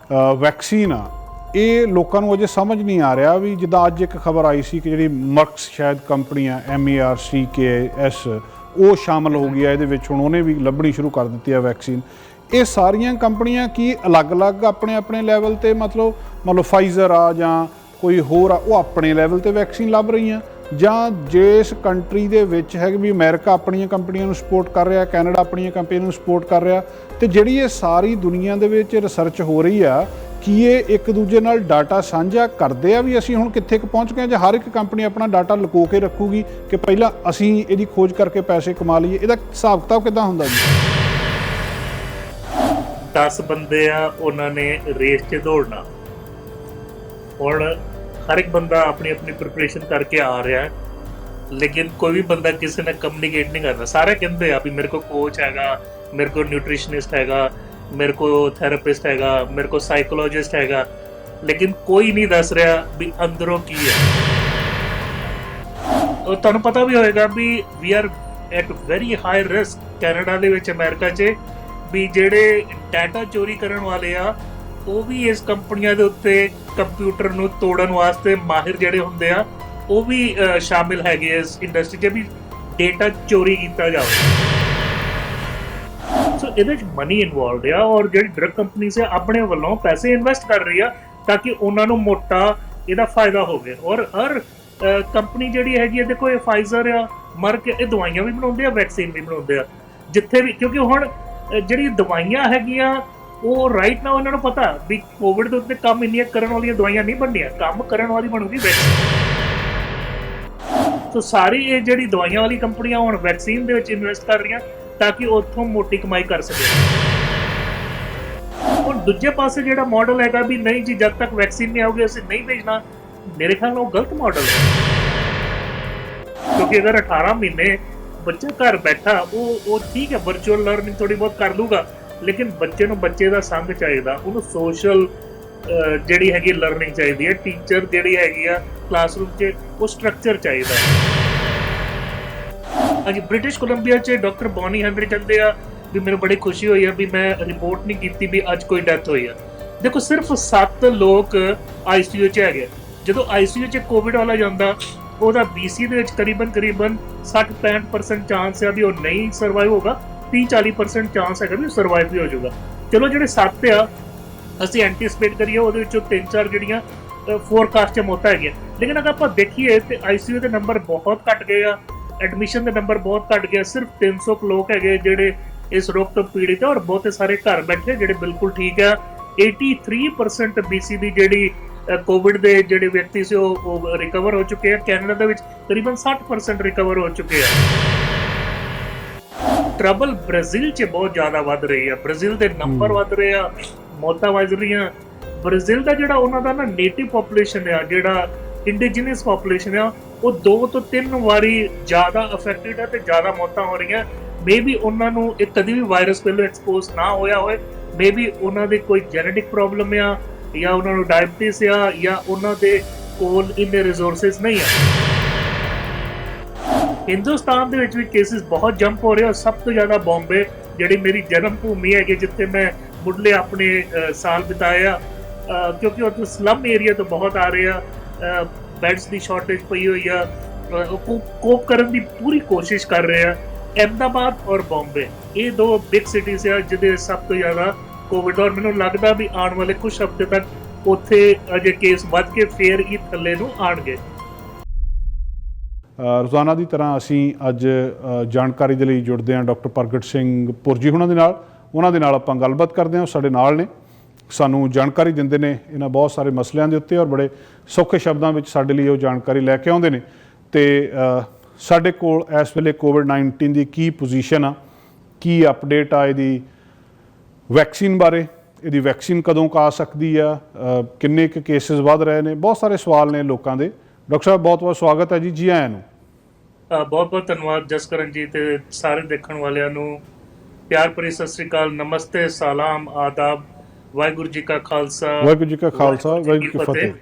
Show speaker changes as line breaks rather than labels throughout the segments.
Vaccine आ ਇਹ ਲੋਕਾਂ ਨੂੰ ਅਜੇ ਸਮਝ ਨਹੀਂ ਆ ਰਿਹਾ ਵੀ ਜਿੱਦਾਂ ਅੱਜ ਇੱਕ ਖਬਰ ਆਈ ਸੀ ਕਿ ਜਿਹੜੀ ਮਰਕਸ ਸ਼ਾਇਦ ਕੰਪਨੀ ਆ MERCKS ਉਹ ਸ਼ਾਮਲ ਹੋ ਗਈ ਆ ਇਹਦੇ ਵਿੱਚ। ਹੁਣ ਉਹਨੇ ਵੀ ਲੱਭਣੀ ਸ਼ੁਰੂ ਕਰ ਦਿੱਤੀ ਆ ਵੈਕਸੀਨ। ਇਹ ਸਾਰੀਆਂ ਕੰਪਨੀਆਂ ਕੀ ਅਲੱਗ-ਅਲੱਗ ਆਪਣੇ ਲੈਵਲ 'ਤੇ ਮਤਲਬ ਫਾਈਜ਼ਰ ਆ ਜਾਂ ਕੋਈ ਹੋਰ ਆ ਉਹ ਆਪਣੇ ਲੈਵਲ 'ਤੇ ਵੈਕਸੀਨ ਲੱਭ ਰਹੀਆਂ, ਜਾਂ ਜਿਸ ਕੰਟਰੀ ਦੇ ਵਿੱਚ ਹੈ ਵੀ ਅਮਰੀਕਾ ਆਪਣੀਆਂ ਕੰਪਨੀਆਂ ਨੂੰ ਸਪੋਰਟ ਕਰ ਰਿਹਾ, ਕੈਨੇਡਾ ਆਪਣੀਆਂ ਕੰਪਨੀਆਂ ਨੂੰ ਸਪੋਰਟ ਕਰ ਰਿਹਾ, ਅਤੇ ਜਿਹੜੀ ਇਹ ਸਾਰੀ ਦੁਨੀਆ ਦੇ ਵਿੱਚ ਰਿਸਰਚ ਹੋ ਰਹੀ ਆ ਕੀ ਇਹ ਇੱਕ ਦੂਜੇ ਨਾਲ ਡਾਟਾ ਸਾਂਝਾ ਕਰਦੇ ਆ ਵੀ ਅਸੀਂ ਹੁਣ ਕਿੱਥੇ ਕੁ ਪਹੁੰਚ ਗਏ, ਜਾਂ ਹਰ ਇੱਕ ਕੰਪਨੀ ਆਪਣਾ ਡਾਟਾ ਲੁਕੋ ਕੇ ਰੱਖੂਗੀ ਕਿ ਪਹਿਲਾਂ ਅਸੀਂ ਇਹਦੀ ਖੋਜ ਕਰਕੇ ਪੈਸੇ ਕਮਾ ਲਈਏ? ਇਹਦਾ ਹਿਸਾਬ ਕਿਤਾਬ ਕਿੱਦਾਂ ਹੁੰਦਾ ਜੀ?
10 ਬੰਦੇ ਆ, ਉਹਨਾਂ ਨੇ ਰੇਸ 'ਚ ਦੌੜਨਾ। ਹੁਣ ਹਰ ਇੱਕ ਬੰਦਾ ਆਪਣੀ ਆਪਣੀ ਪ੍ਰਿਪਰੇਸ਼ਨ ਕਰਕੇ ਆ ਰਿਹਾ, ਲੇਕਿਨ ਕੋਈ ਵੀ ਬੰਦਾ ਕਿਸੇ ਨਾਲ ਕਮਿਊਨੀਕੇਟ ਨਹੀਂ ਕਰਦਾ। ਸਾਰੇ ਕਹਿੰਦੇ ਆ ਵੀ ਮੇਰੇ ਕੋਲ ਕੋਚ ਹੈਗਾ, ਮੇਰੇ ਕੋਲ ਨਿਊਟ੍ਰੀਸ਼ਨਿਸਟ ਹੈਗਾ, ਮੇਰੇ को थेरेपिस्ट हैगा, मेरे को साइकोलॉजिस्ट हैगा, लेकिन कोई नहीं दस रहा भी अंदरों की है। और तुहानू पता भी होएगा भी we are at very high risk Canada दे विच अमेरिका च भी जेड़े डाटा चोरी करन वाले आ ਉਹ ਵੀ ਇਸ ਕੰਪਨੀਆਂ ਦੇ ਉੱਤੇ ਕੰਪਿਊਟਰ ਨੂੰ ਤੋੜਨ ਵਾਸਤੇ ਮਾਹਿਰ ਜਿਹੜੇ ਹੁੰਦੇ ਆ ਉਹ ਵੀ ਸ਼ਾਮਿਲ ਹੈਗੇ ਇਸ ਇੰਡਸਟਰੀ 'ਚ ਵੀ ਡੇਟਾ ਚੋਰੀ ਕੀਤਾ ਜਾਵੇ। ਸੋ ਇਹਦੇ 'ਚ ਮਨੀ ਇਨਵੋਲਵਡ ਆ, ਔਰ ਜਿਹੜੀ ਡਰਗ ਕੰਪਨੀ ਸੇ ਆਪਣੇ ਵੱਲੋਂ ਪੈਸੇ ਇਨਵੈਸਟ ਕਰ ਰਹੀ ਆ ਤਾਂ ਕਿ ਉਹਨਾਂ ਨੂੰ ਮੋਟਾ ਇਹਦਾ ਫਾਇਦਾ ਹੋਵੇ। ਔਰ ਹਰ ਕੰਪਨੀ ਜਿਹੜੀ ਹੈਗੀ ਦੇਖੋ, ਇਹ ਫਾਈਜ਼ਰ ਆ, ਮਰਕ, ਇਹ ਦਵਾਈਆਂ ਵੀ ਬਣਾਉਂਦੇ ਆ, ਵੈਕਸੀਨ ਵੀ ਬਣਾਉਂਦੇ ਆ ਜਿੱਥੇ ਵੀ, ਕਿਉਂਕਿ ਹੁਣ ਜਿਹੜੀ ਦਵਾਈਆਂ ਹੈਗੀਆਂ ਉਹ ਰਾਈਟ ਨਾ ਉਹਨਾਂ ਨੂੰ ਪਤਾ ਵੀ ਕੋਵਿਡ ਦੇ ਉੱਤੇ ਕੰਮ ਇੰਨੀਆਂ ਕਰਨ ਵਾਲੀਆਂ ਦਵਾਈਆਂ ਨਹੀਂ ਬਣਦੀਆਂ, ਕੰਮ ਕਰਨ ਵਾਲੀ ਬਣੂਗੀ ਵੈਕਸੀਨ। ਸੋ ਸਾਰੀ ਇਹ ਜਿਹੜੀ ਦਵਾਈਆਂ ਵਾਲੀ ਕੰਪਨੀਆਂ ਹੁਣ ਵੈਕਸੀਨ ਦੇ ਵਿੱਚ ਇਨਵੈਸਟ ਕਰ ਰਹੀਆਂ ਤਾਂ ਕਿ ਉੱਥੋਂ ਮੋਟੀ ਕਮਾਈ ਕਰ ਸਕੇ। ਹੁਣ ਦੂਜੇ ਪਾਸੇ ਜਿਹੜਾ ਮਾਡਲ ਹੈਗਾ ਵੀ ਨਹੀਂ ਜੀ ਜਦ ਤੱਕ ਵੈਕਸੀਨ ਨਹੀਂ ਆਊਗੀ ਅਸੀਂ ਨਹੀਂ ਭੇਜਣਾ, ਮੇਰੇ ਖਿਆਲ ਨਾਲ ਉਹ ਗਲਤ ਮਾਡਲ ਹੈ। ਕਿਉਂਕਿ ਅਗਰ 18 ਮਹੀਨੇ ਬੱਚਾ ਘਰ ਬੈਠਾ ਉਹ ਠੀਕ ਹੈ, ਵਰਚੁਅਲ ਲਰਨਿੰਗ ਥੋੜੀ ਬਹੁਤ ਕਰ ਲੂਗਾ, ਲੇਕਿਨ ਬੱਚੇ ਨੂੰ ਬੱਚੇ ਦਾ ਸੰਗ ਚਾਹੀਦਾ, ਉਹਨੂੰ ਸੋਸ਼ਲ ਜਿਹੜੀ ਹੈਗੀ ਲਰਨਿੰਗ ਚਾਹੀਦੀ ਹੈ, ਟੀਚਰ ਜਿਹੜੀ ਹੈਗੀ ਆ ਕਲਾਸਰੂਮ 'ਚ ਉਹ ਸਟਰਕਚਰ ਚਾਹੀਦਾ। ਹਾਂਜੀ, ਬ੍ਰਿਟਿਸ਼ ਕੋਲੰਬੀਆ 'ਚ ਡਾਕਟਰ ਬੌਨੀ ਹੈਨਰੀ ਕਹਿੰਦੇ ਆ ਵੀ ਮੈਨੂੰ ਬੜੀ ਖੁਸ਼ੀ ਹੋਈ ਆ ਵੀ ਮੈਂ ਰਿਪੋਰਟ ਨਹੀਂ ਕੀਤੀ ਵੀ ਅੱਜ ਕੋਈ ਡੈਥ ਹੋਈ ਆ। ਦੇਖੋ ਸਿਰਫ 7 ਲੋਕ ICU 'ਚ ਹੈਗੇ। ਜਦੋਂ ICU 'ਚ ਕੋਵਿਡ ਵਾਲਾ ਜਾਂਦਾ ਉਹਦਾ BC ਦੇ ਵਿੱਚ ਕਰੀਬਨ 60-65% ਚਾਂਸ ਆ ਵੀ ਉਹ ਨਹੀਂ ਸਰਵਾਈਵ ਹੋਗਾ, 30-40% ਚਾਂਸ ਹੈਗਾ ਵੀ ਉਹ ਸਰਵਾਈਵ ਵੀ ਹੋ ਜਾਊਗਾ। ਚਲੋ ਜਿਹੜੇ 7 ਆ ਅਸੀਂ ਐਂਟੀਸਪੇਟ ਕਰੀਏ ਉਹਦੇ ਵਿੱਚੋਂ 3-4 ਜਿਹੜੀਆਂ ਫੋਰਕਾਸਟ 'ਚ ਮੌਤਾਂ ਹੈਗੀਆਂ, ਲੇਕਿਨ ਅਗਰ ਆਪਾਂ ਦੇਖੀਏ ਤੇ ICU ਦੇ ਨੰਬਰ ਬਹੁਤ ਘੱਟ ਗਏ ਆ, ਐਡਮਿਸ਼ਨ ਦੇ ਨੰਬਰ ਬਹੁਤ ਘੱਟ ਗਿਆ। ਸਿਰਫ 300 ਲੋਕ ਹੈਗੇ ਜਿਹੜੇ ਇਸ ਰੋਗ ਤੋਂ ਪੀੜਿਤ ਆ, ਔਰ ਬਹੁਤੇ ਸਾਰੇ ਘਰ ਬੈਠੇ ਜਿਹੜੇ ਬਿਲਕੁਲ ਠੀਕ ਆ। 83% BC ਦੀ ਜਿਹੜੀ ਕੋਵਿਡ ਦੇ ਜਿਹੜੇ ਵਿਅਕਤੀ ਸੀ ਉਹ ਰਿਕਵਰ ਹੋ ਚੁੱਕੇ ਆ। ਕੈਨੇਡਾ ਦੇ ਵਿੱਚ ਤਕਰੀਬਨ 60% ਰਿਕਵਰ ਹੋ ਚੁੱਕੇ ਆ। ਟਰਬਲ ਬ੍ਰਾਜ਼ੀਲ 'ਚ ਬਹੁਤ ਜ਼ਿਆਦਾ ਵੱਧ ਰਹੀ ਆ, ਬ੍ਰਾਜ਼ੀਲ ਦੇ ਨੰਬਰ ਵੱਧ ਰਹੇ ਆ, ਮੌਤਾਂ ਵੱਧ ਰਹੀਆਂ। ਬ੍ਰਾਜ਼ੀਲ ਦਾ ਜਿਹੜਾ ਉਹਨਾਂ ਦਾ ਨਾ ਨੇਟਿਵ ਪੋਪੂਲੇਸ਼ਨ ਆ, ਜਿਹੜਾ ਇੰਡੀਜੀਨਸ ਪੋਪੂਲੇਸ਼ਨ ਆ, ਉਹ 2 ਤੋਂ 3 ਵਾਰੀ ਜ਼ਿਆਦਾ ਅਫੈਕਟਡ ਹੈ ਤੇ ਜ਼ਿਆਦਾ ਮੌਤਾਂ ਹੋ ਰਹੀਆਂ। ਮੇਬੀ ਉਹਨਾਂ ਨੂੰ ਇਹ ਕਦੀ ਵੀ ਵਾਇਰਸ ਪਹਿਲਾਂ ਐਕਸਪੋਜ਼ ਨਾ ਹੋਇਆ ਹੋਏ, ਮੇਬੀ ਉਹਨਾਂ ਦੇ ਕੋਈ ਜੈਨੇਟਿਕ ਪ੍ਰੋਬਲਮ ਆ, ਜਾਂ ਉਹਨਾਂ ਨੂੰ ਡਾਇਬਟੀਜ਼ ਆ, ਜਾਂ ਉਹਨਾਂ ਦੇ ਕੋਲ ਇੰਨੇ ਰਿਸੋਰਸਿਸ ਨਹੀਂ ਆ। ਹਿੰਦੁਸਤਾਨ ਦੇ ਵਿੱਚ ਵੀ ਕੇਸਿਸ ਬਹੁਤ ਜੰਪ ਹੋ ਰਹੇ ਆ। ਸਭ ਤੋਂ ਜ਼ਿਆਦਾ ਬੰਬੇ ਜਿਹੜੀ ਮੇਰੀ ਜਨਮ ਭੂਮੀ ਹੈਗੀ, ਜਿੱਥੇ ਮੈਂ ਮੁੱਢਲੇ ਆਪਣੇ ਸਾਲ ਬਿਤਾਏ ਆ, ਕਿਉਂਕਿ ਉੱਥੇ ਸਲਮ ਏਰੀਆ ਤੋਂ ਬਹੁਤ ਆ ਰਹੇ ਆ, ਬੈਡਸ ਦੀ ਸ਼ਾਰਟੇਜ ਪਈ ਹੋਈ ਆ, ਕੋਪ ਕਰਨ ਦੀ ਪੂਰੀ ਕੋਸ਼ਿਸ਼ ਕਰ ਰਹੇ ਆ। ਅਹਿਮਦਾਬਾਦ ਔਰ ਬੰਬੇ ਇਹ 2 ਬਿਗ ਸਿਟੀਜ਼ ਆ ਜਿਹਦੇ ਸਭ ਤੋਂ ਜ਼ਿਆਦਾ ਕੋਵਿਡ, ਔਰ ਮੈਨੂੰ ਲੱਗਦਾ ਵੀ ਆਉਣ ਵਾਲੇ ਕੁਝ ਹਫ਼ਤੇ ਤੱਕ ਉੱਥੇ ਅਜੇ ਕੇਸ ਵੱਧ ਕੇ ਫੇਰ ਹੀ ਥੱਲੇ ਨੂੰ ਆਉਣਗੇ।
ਰੋਜ਼ਾਨਾ ਦੀ ਤਰ੍ਹਾਂ ਅਸੀਂ ਅੱਜ ਜਾਣਕਾਰੀ ਦੇ ਲਈ ਜੁੜਦੇ ਹਾਂ ਡਾਕਟਰ ਪ੍ਰਗਟ ਸਿੰਘ ਪੁਰਜੀ ਉਹਨਾਂ ਦੇ ਨਾਲ ਆਪਾਂ ਗੱਲਬਾਤ ਕਰਦੇ ਹਾਂ। ਉਹ ਸਾਡੇ ਨਾਲ ਨੇ, ਸਾਨੂੰ ਜਾਣਕਾਰੀ ਦਿੰਦੇ ਨੇ ਇਹਨਾਂ ਬਹੁਤ ਸਾਰੇ ਮਸਲਿਆਂ ਦੇ ਉੱਤੇ, ਔਰ ਬੜੇ ਸੌਖੇ ਸ਼ਬਦਾਂ ਵਿੱਚ ਸਾਡੇ ਲਈ ਉਹ ਜਾਣਕਾਰੀ ਲੈ ਕੇ ਆਉਂਦੇ ਨੇ। ਅਤੇ ਸਾਡੇ ਕੋਲ ਇਸ ਵੇਲੇ COVID-19 ਦੀ ਕੀ ਪੋਜੀਸ਼ਨ ਆ, ਕੀ ਅਪਡੇਟ ਆ ਇਹਦੀ ਵੈਕਸੀਨ ਬਾਰੇ, ਇਹਦੀ ਵੈਕਸੀਨ ਕਦੋਂ ਕੁ ਆ ਸਕਦੀ ਆ, ਕਿੰਨੇ ਕੁ ਕੇਸਿਸ ਵੱਧ ਰਹੇ ਨੇ, ਬਹੁਤ ਸਾਰੇ ਸਵਾਲ ਨੇ ਲੋਕਾਂ ਦੇ। ਡਾਕਟਰ ਸਾਹਿਬ ਬਹੁਤ ਬਹੁਤ ਸਵਾਗਤ ਹੈ ਜੀ ਆਇਆਂ ਨੂੰ।
ਬਹੁਤ ਬਹੁਤ ਧੰਨਵਾਦ ਜਸਕਰਨ ਜੀ, ਤੇ ਸਾਰੇ ਦੇਖਣ ਵਾਲਿਆਂ ਨੂੰ ਪਿਆਰ ਭਰੀ ਸਤਿ ਸ੍ਰੀ ਅਕਾਲ, ਨਮਸਤੇ, ਸਲਾਮ, ਆਦਾਬ, ਵਾਹਿਗੁਰੂ ਜੀ ਕਾ ਖਾਲਸਾ,
ਵਾਹਿਗੁਰੂ ਜੀ ਕਾ ਖਾਲਸਾ, ਵਾਹਿਗੁਰੂ ਜੀ ਕੀ ਫਤਿਹ।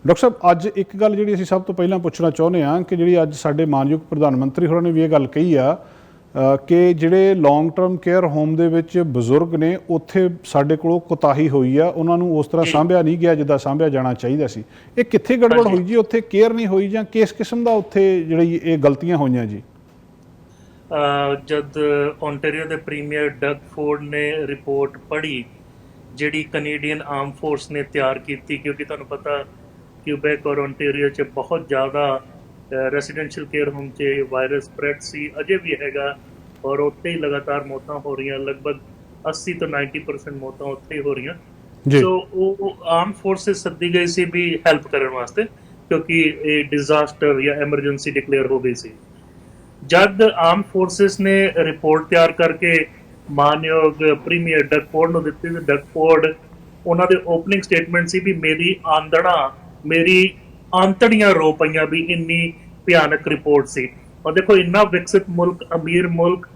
ਡਾਕਟਰ ਸਾਹਿਬ ਅੱਜ ਇੱਕ ਗੱਲ ਜਿਹੜੀ ਅਸੀਂ ਸਭ ਤੋਂ ਪਹਿਲਾਂ ਪੁੱਛਣਾ ਚਾਹੁੰਦੇ ਹਾਂ ਕਿ ਜਿਹੜੀ ਅੱਜ ਸਾਡੇ ਮਾਨਯੋਗ ਪ੍ਰਧਾਨ ਮੰਤਰੀ ਹੋਰਾਂ ਨੇ ਵੀ ਇਹ ਗੱਲ ਕਹੀ ਆ ਕਿ ਜਿਹੜੇ ਲੌਂਗ ਟਰਮ ਕੇਅਰ ਹੋਮ ਦੇ ਵਿੱਚ ਬਜ਼ੁਰਗ ਨੇ ਉੱਥੇ ਸਾਡੇ ਕੋਲੋਂ ਕੋਤਾਹੀ ਹੋਈ ਆ, ਉਹਨਾਂ ਨੂੰ ਉਸ ਤਰ੍ਹਾਂ ਸਾਂਭਿਆ ਨਹੀਂ ਗਿਆ ਜਿੱਦਾਂ ਸਾਂਭਿਆ ਜਾਣਾ ਚਾਹੀਦਾ ਸੀ। ਇਹ ਕਿੱਥੇ ਗੜਬੜ ਹੋਈ ਜੀ? ਉੱਥੇ ਕੇਅਰ ਨਹੀਂ ਹੋਈ ਜਾਂ ਕਿਸ ਕਿਸਮ ਦਾ ਉੱਥੇ ਜਿਹੜੀ ਇਹ ਗਲਤੀਆਂ ਹੋਈਆਂ ਜੀ?
ਜਦ ਓਨਟਾਰੀਓ ਦੇ ਪ੍ਰੀਮੀਅਰ ਡਗ ਫੋਰਡ ਨੇ ਰਿਪੋਰਟ ਪੜ੍ਹੀ ਜਿਹੜੀ ਕੈਨੇਡੀਅਨ ਆਰਮ ਫੋਰਸ ਨੇ ਤਿਆਰ ਕੀਤੀ, ਕਿਉਂਕਿ ਤੁਹਾਨੂੰ ਪਤਾ ਕਿਊਬੈਕ ਔਰ ਓਨਟਾਰੀਓ 'ਚ ਬਹੁਤ ਜ਼ਿਆਦਾ ਰੈਸੀਡੈਂਸ਼ੀਅਲ ਕੇਅਰ ਹੋਮ 'ਚ ਵਾਇਰਸ ਸਪਰੈਡ ਸੀ, ਅਜੇ ਵੀ ਹੈਗਾ, ਔਰ ਉੱਥੇ ਹੀ ਲਗਾਤਾਰ ਮੌਤਾਂ ਹੋ ਰਹੀਆਂ, ਲਗਭਗ 80 ਤੋਂ 90% ਮੌਤਾਂ ਉੱਥੇ ਹੀ ਹੋ ਰਹੀਆਂ। ਸੋ ਉਹ ਆਰਮ ਫੋਰਸਿਸ ਸੱਦੀ ਗਈ ਸੀ ਵੀ ਹੈਲਪ ਕਰਨ ਵਾਸਤੇ, ਕਿਉਂਕਿ ਇਹ ਡਿਜ਼ਾਸਟਰ ਜਾਂ ਐਮਰਜੈਂਸੀ ਡਿਕਲੇਅਰ ਹੋ ਗਈ ਸੀ। ਜਦ ਆਰਮ ਫੋਰਸਿਸ ਨੇ ਰਿਪੋਰਟ ਤਿਆਰ ਕਰਕੇ ਮਾਨਯੋਗ ਪ੍ਰੀਮੀਅਰ ਡਗ ਫੋਰਡ ਨੂੰ ਦਿੱਤੀ, ਤੇ ਡਗ ਫੋਰਡ ਉਹਨਾਂ ਦੇ ਓਪਨਿੰਗ ਸਟੇਟਮੈਂਟ ਸੀ ਵੀ ਮੇਰੀ ਆਂਤੜੀਆਂ ਰੋ ਪਈਆਂ ਵੀ ਇੰਨੀ ਭਿਆਨਕ ਰਿਪੋਰਟ ਸੀ। ਔਰ ਦੇਖੋ, ਇੰਨਾ ਵਿਕਸਿਤ ਮੁਲਕ, ਅਮੀਰ ਮੁਲਕ,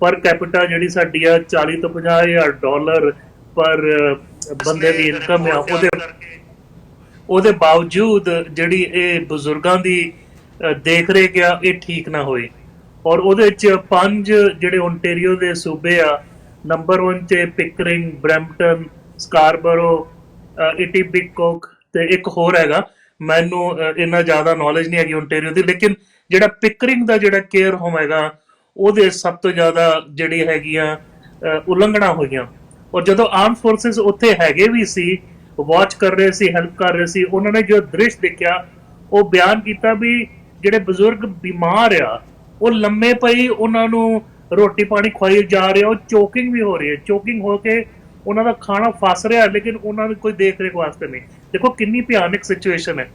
ਪਰ ਕੈਪੀਟਾ ਜਿਹੜੀ ਸਾਡੀ ਆ 40 ਤੋਂ 50 ਹਜ਼ਾਰ ਡਾਲਰ ਪਰ ਬੰਦੇ ਦੀ ਇਨਕਮ ਆ, ਉਹਦੇ ਬਾਵਜੂਦ ਜਿਹੜੀ ਇਹ ਬਜ਼ੁਰਗਾਂ ਦੀ ਦੇਖ ਰੇਖ ਆ ਇਹ ਠੀਕ ਨਾ ਹੋਈ। ਔਰ ਉਹਦੇ ਚ 5 ਜਿਹੜੇ ਓਨਟਾਰੀਓ ਦੇ ਸੂਬੇ ਆ, ਨੰਬਰ 1 ਤੇ ਪਿਕਰਿੰਗ, ਬਰੈਂਪਟਨ, ਸਕਾਰਬਰੋ, ਇਟੀਬਿਕੋਕ ਤੇ ਇੱਕ ਹੋਰ ਹੈਗਾ, ਮੈਨੂੰ ਇੰਨਾ ਜ਼ਿਆਦਾ ਨੌਲੇਜ ਨਹੀਂ ਹੈਗੀ ਓਨਟਾਰੀਓ ਦੀ, ਲੇਕਿਨ ਜਿਹੜਾ ਪਿਕਰਿੰਗ ਦਾ ਜਿਹੜਾ ਕੇਅਰ ਹੋਮ ਹੈਗਾ ਉਹਦੇ ਸਭ ਤੋਂ ਜ਼ਿਆਦਾ ਜਿਹੜੀ ਹੈਗੀਆਂ ਉਲੰਘਣਾ ਹੋਈਆਂ। ਔਰ ਜਦੋਂ ਆਰਮ ਫੋਰਸਿਸ ਉੱਥੇ ਹੈਗੇ ਵੀ ਸੀ, ਵਾਚ ਕਰ ਰਹੇ ਸੀ, ਹੈਲਪ ਕਰ ਰਹੇ ਸੀ, ਉਹਨਾਂ ਨੇ ਜੋ ਦ੍ਰਿਸ਼ ਦੇਖਿਆ ਉਹ ਬਿਆਨ ਕੀਤਾ ਵੀ ਜਿਹੜੇ ਬਜ਼ੁਰਗ ਬਿਮਾਰ ਆ ਉਹ ਲੰਮੇ ਪਈ, ਉਹਨਾਂ ਨੂੰ ਰੋਟੀ ਪਾਣੀ ਖਵਾਈ ਜਾ ਰਿਹਾ, ਉਹ ਚੋਕਿੰਗ ਵੀ ਹੋ ਰਹੀ ਹੈ, ਚੋਕਿੰਗ ਹੋ ਕੇ ਉਹਨਾਂ ਦਾ ਖਾਣਾ ਫਸ ਰਿਹਾ, ਲੇਕਿਨ ਉਹਨਾਂ ਨੂੰ ਕੋਈ ਦੇਖ ਰੇਖ ਵਾਸਤੇ ਨਹੀਂ। ਦੇਖੋ ਕਿੰਨੀ ਭਿਆਨਕ ਸਿਚੁਏਸ਼ਨ ਹੈ।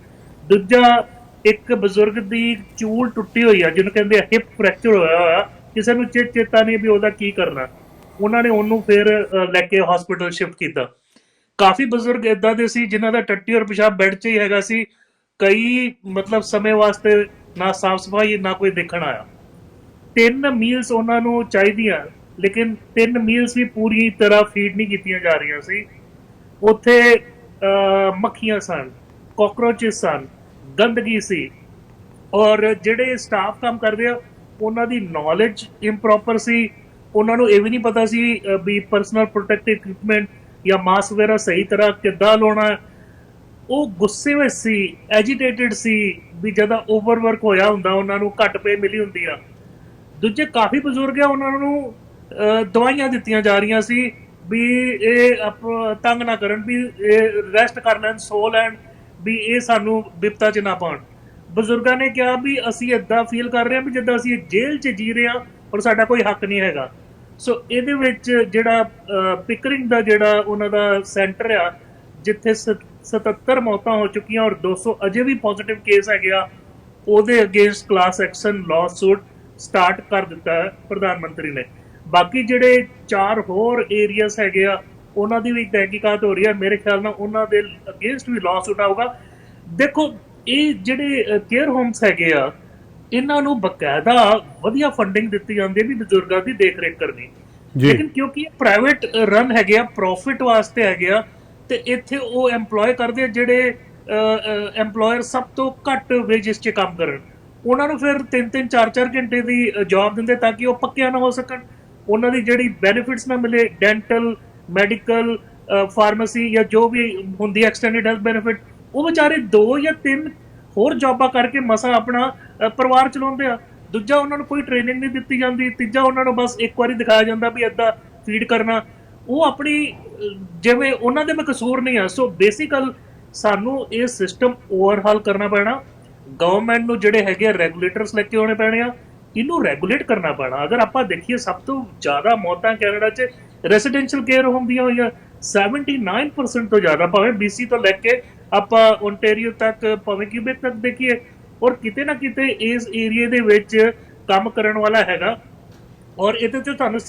ਦੂਜਾ, ਇੱਕ ਬਜ਼ੁਰਗ ਦੀ ਚੂਲ ਟੁੱਟੀ ਹੋਈ ਆ, ਜਿਹਨੂੰ ਕਹਿੰਦੇ ਆ ਹਿਪ ਫ੍ਰੈਕਚਰ ਹੋਇਆ ਹੋਇਆ, ਕਿਸੇ ਨੂੰ ਚੇਤਾ ਨਹੀਂ ਵੀ ਉਹਦਾ ਕੀ ਕਰਨਾ। ਉਹਨਾਂ ਨੇ ਉਹਨੂੰ ਫਿਰ ਲੈ ਕੇ ਹਸਪੀਟਲ ਸ਼ਿਫਟ ਕੀਤਾ। ਕਾਫੀ ਬਜ਼ੁਰਗ ਇਦਾਂ ਦੇ ਸੀ ਜਿਨ੍ਹਾਂ ਦਾ ਟੱਟੀ ਔਰ ਪਿਸ਼ਾਬ ਬੈੱਡ 'ਚ ਹੀ ਹੈਗਾ ਸੀ, ਕਈ ਮਤਲਬ ਸਮੇਂ ਵਾਸਤੇ ਨਾ ਸਾਫ ਸਫਾਈ ਨਾ ਕੋਈ ਦੇਖਣ ਆਇਆ। 3 ਮੀਲਸ ਉਹਨਾਂ ਨੂੰ ਚਾਹੀਦੀਆਂ, ਲੇਕਿਨ 3 ਮੀਲਸ ਵੀ ਪੂਰੀ ਤਰ੍ਹਾਂ ਫੀਡ ਨਹੀਂ ਕੀਤੀਆਂ ਜਾ ਰਹੀਆਂ ਸੀ। ਉੱਥੇ ਮੱਖੀਆਂ ਸਨ, ਕਾਕਰੋਚਿਸ ਸਨ, ਗੰਦਗੀ ਸੀ, ਔਰ ਜਿਹੜੇ ਸਟਾਫ ਕੰਮ ਕਰਦੇ ਆ ਉਹਨਾਂ ਦੀ ਨੌਲੇਜ ਇੰਪਰੋਪਰ ਸੀ। ਉਹਨਾਂ ਨੂੰ ਇਹ ਵੀ ਨਹੀਂ ਪਤਾ ਸੀ ਵੀ ਪਰਸਨਲ ਪ੍ਰੋਟੈਕਟਿਵ ਇਕਵਿਪਮੈਂਟ ਜਾਂ ਮਾਸਕ ਵਗੈਰਾ ਸਹੀ ਤਰ੍ਹਾਂ ਕਿੱਦਾਂ ਲਾਉਣਾ। ਉਹ ਗੁੱਸੇ ਵਿੱਚ ਸੀ, ਐਜੀਟੇਟਿਡ ਸੀ ਵੀ ਜਦੋਂ ਓਵਰਵਰਕ ਹੋਇਆ ਹੁੰਦਾ, ਉਹਨਾਂ ਨੂੰ ਘੱਟ ਪੇ ਮਿਲੀ ਹੁੰਦੀ ਆ। ਦੂਜੇ ਕਾਫੀ ਬਜ਼ੁਰਗ ਆ, ਉਹਨਾਂ ਨੂੰ ਦਵਾਈਆਂ ਦਿੱਤੀਆਂ ਜਾ ਰਹੀਆਂ ਸੀ ਵੀ ਇਹ ਤੰਗ ਨਾ ਕਰਨ, ਵੀ ਇਹ ਰੈਸਟ ਕਰ ਲੈਣ, ਸੋ ਲੈਣ, ਵੀ ਇਹ ਸਾਨੂੰ ਬਿਪਤਾ 'ਚ ਨਾ ਪਾਉਣ। ਬਜ਼ੁਰਗਾਂ ਨੇ ਕਿਹਾ ਵੀ ਅਸੀਂ ਏਦਾਂ ਫੀਲ ਕਰ ਰਹੇ ਹਾਂ ਵੀ ਜਿੱਦਾਂ ਅਸੀਂ ਜੇਲ੍ਹ 'ਚ ਜੀ ਰਹੇ ਹਾਂ ਔਰ ਸਾਡਾ ਕੋਈ ਹੱਕ ਨਹੀਂ ਹੈਗਾ। ਸੋ ਇਹਦੇ ਵਿੱਚ ਜਿਹੜਾ ਪਿਕਰਿੰਗ ਦਾ ਜਿਹੜਾ ਉਹਨਾਂ ਦਾ ਸੈਂਟਰ ਆ, ਜਿੱਥੇ 77 ਮੌਤਾਂ ਹੋ ਚੁੱਕੀਆਂ ਔਰ 200 ਅਜੇ ਵੀ ਪੋਜ਼ਿਟਿਵ ਕੇਸ ਹੈਗੇ ਆ, ਉਹਦੇ against class action law suit start ਕਰ ਦਿੱਤਾ ਹੈ ਪ੍ਰਧਾਨ ਮੰਤਰੀ ਨੇ। ਬਾਕੀ ਜਿਹੜੇ 4 ਹੋਰ ਏਰੀਆਸ ਹੈਗੇ ਆ, ਉਹਨਾਂ ਦੀ ਵੀ ਤਹਿਕੀਕਾਤ ਹੋ ਰਹੀ ਹੈ। ਮੇਰੇ ਖਿਆਲ ਨਾਲ ਉਹਨਾਂ ਦੇ ਅਗੇਂਸਟ ਵੀ ਲਾਅ ਸੂਟ ਆਊਗਾ। ਦੇਖੋ, ਇਹ ਜਿਹੜੇ ਕੇਅਰ ਹੋਮਸ ਹੈਗੇ ਆ, ਇਹਨਾਂ ਨੂੰ ਬਕਾਇਦਾ ਵਧੀਆ ਫੰਡਿੰਗ ਦਿੱਤੀ ਜਾਂਦੀ ਹੈ ਵੀ ਬਜ਼ੁਰਗਾਂ ਦੀ ਦੇਖ ਰੇਖ ਕਰਨੀ, ਲੇਕਿਨ ਕਿਉਂਕਿ ਇਹ ਪ੍ਰਾਈਵੇਟ ਰਨ ਹੈਗੇ ਆ, ਪ੍ਰੋਫਿਟ ਵਾਸਤੇ ਹੈਗੇ ਆ, ਤੇ ਇੱਥੇ ਉਹ EMPLOY ਕਰਦੇ ਆ ਜਿਹੜੇ EMPLOYER ਸਭ ਤੋਂ ਘੱਟ ਵੇਜਸ 'ਚ ਕੰਮ ਕਰਨ। ਉਹਨਾਂ ਨੂੰ ਫਿਰ 3-3 4-4 ਘੰਟੇ ਦੀ ਜੌਬ ਦਿੰਦੇ ਤਾਂ ਕਿ ਉਹ ਪੱਕਿਆ ਨਾ ਹੋ ਸਕਣ, ਉਹਨਾਂ ਦੀ ਜਿਹੜੀ ਬੈਨੀਫਿਟਸ ਨਾ ਮਿਲੇ, ਡੈਂਟਲ, ਮੈਡੀਕਲ, ਫਾਰਮੇਸੀ ਜਾਂ ਜੋ ਵੀ ਹੁੰਦੀ ਐਕਸਟੈਂਡਡ ਹੈਲਥ ਬੈਨੀਫਿਟ। ਉਹ ਵਿਚਾਰੇ 2 ਜਾਂ 3 ਹੋਰ ਜੌਬਾਂ ਕਰਕੇ ਮਸਾਂ ਆਪਣਾ ਪਰਿਵਾਰ ਚਲਾਉਂਦੇ ਆ। ਦੂਜਾ, ਉਹਨਾਂ ਨੂੰ ਕੋਈ ਟ੍ਰੇਨਿੰਗ ਨਹੀਂ ਦਿੱਤੀ ਜਾਂਦੀ। ਤੀਜਾ, ਉਹਨਾਂ ਨੂੰ ਬਸ ਇੱਕ ਵਾਰੀ ਦਿਖਾਇਆ ਜਾਂਦਾ ਵੀ ਏਦਾਂ ਫੀਡ ਕਰਨਾ। ਉਹ ਆਪਣੀ ਜਿਵੇਂ ਉਹਨਾਂ ਦੇ ਕਸੂਰ ਨਹੀਂ ਆ। ਸੋ ਬੇਸਿਕਲ ਸਾਨੂੰ ਇਹ ਸਿਸਟਮ ਓਵਰਹਾਲ ਕਰਨਾ ਪੈਣਾ। ਗਵਰਨਮੈਂਟ ਨੂੰ ਜਿਹੜੇ ਹੈਗੇ ਰੈਗੂਲੇਟਰਸ ਲੈ ਕੇ ਆਉਣੇ ਪੈਣੇ ਆ, ਇਹਨੂੰ ਰੈਗੂਲੇਟ ਕਰਨਾ ਪੈਣਾ। ਅਗਰ ਆਪਾਂ ਦੇਖੀਏ, ਸਭ ਤੋਂ ਜ਼ਿਆਦਾ ਮੌਤਾਂ ਕੈਨੇਡਾ 'ਚ ਰੈਸੀਡੈਂਸ਼ੀਅਲ ਕੇਅਰ ਹੋਮ ਦੀਆਂ ਹੋਈਆਂ, 79% ਤੋਂ ਜ਼ਿਆਦਾ, ਭਾਵੇਂ BC ਤੋਂ ਲੈ ਕੇ ਆਪਾਂ ਓਨਟਾਰੀਓ ਤੱਕ, ਭਾਵੇਂ ਕਿਊਬੈਕ ਤੱਕ ਦੇਖੀਏ। ਔਰ ਕਿਤੇ ਨਾ ਕਿਤੇ ਇਸ ਏਰੀਏ ਦੇ ਵਿੱਚ ਕੰਮ ਕਰਨ ਵਾਲਾ ਹੈਗਾ, ਔਰ ਇਹਦੇ 'ਚ ਤੁਹਾਨੂੰ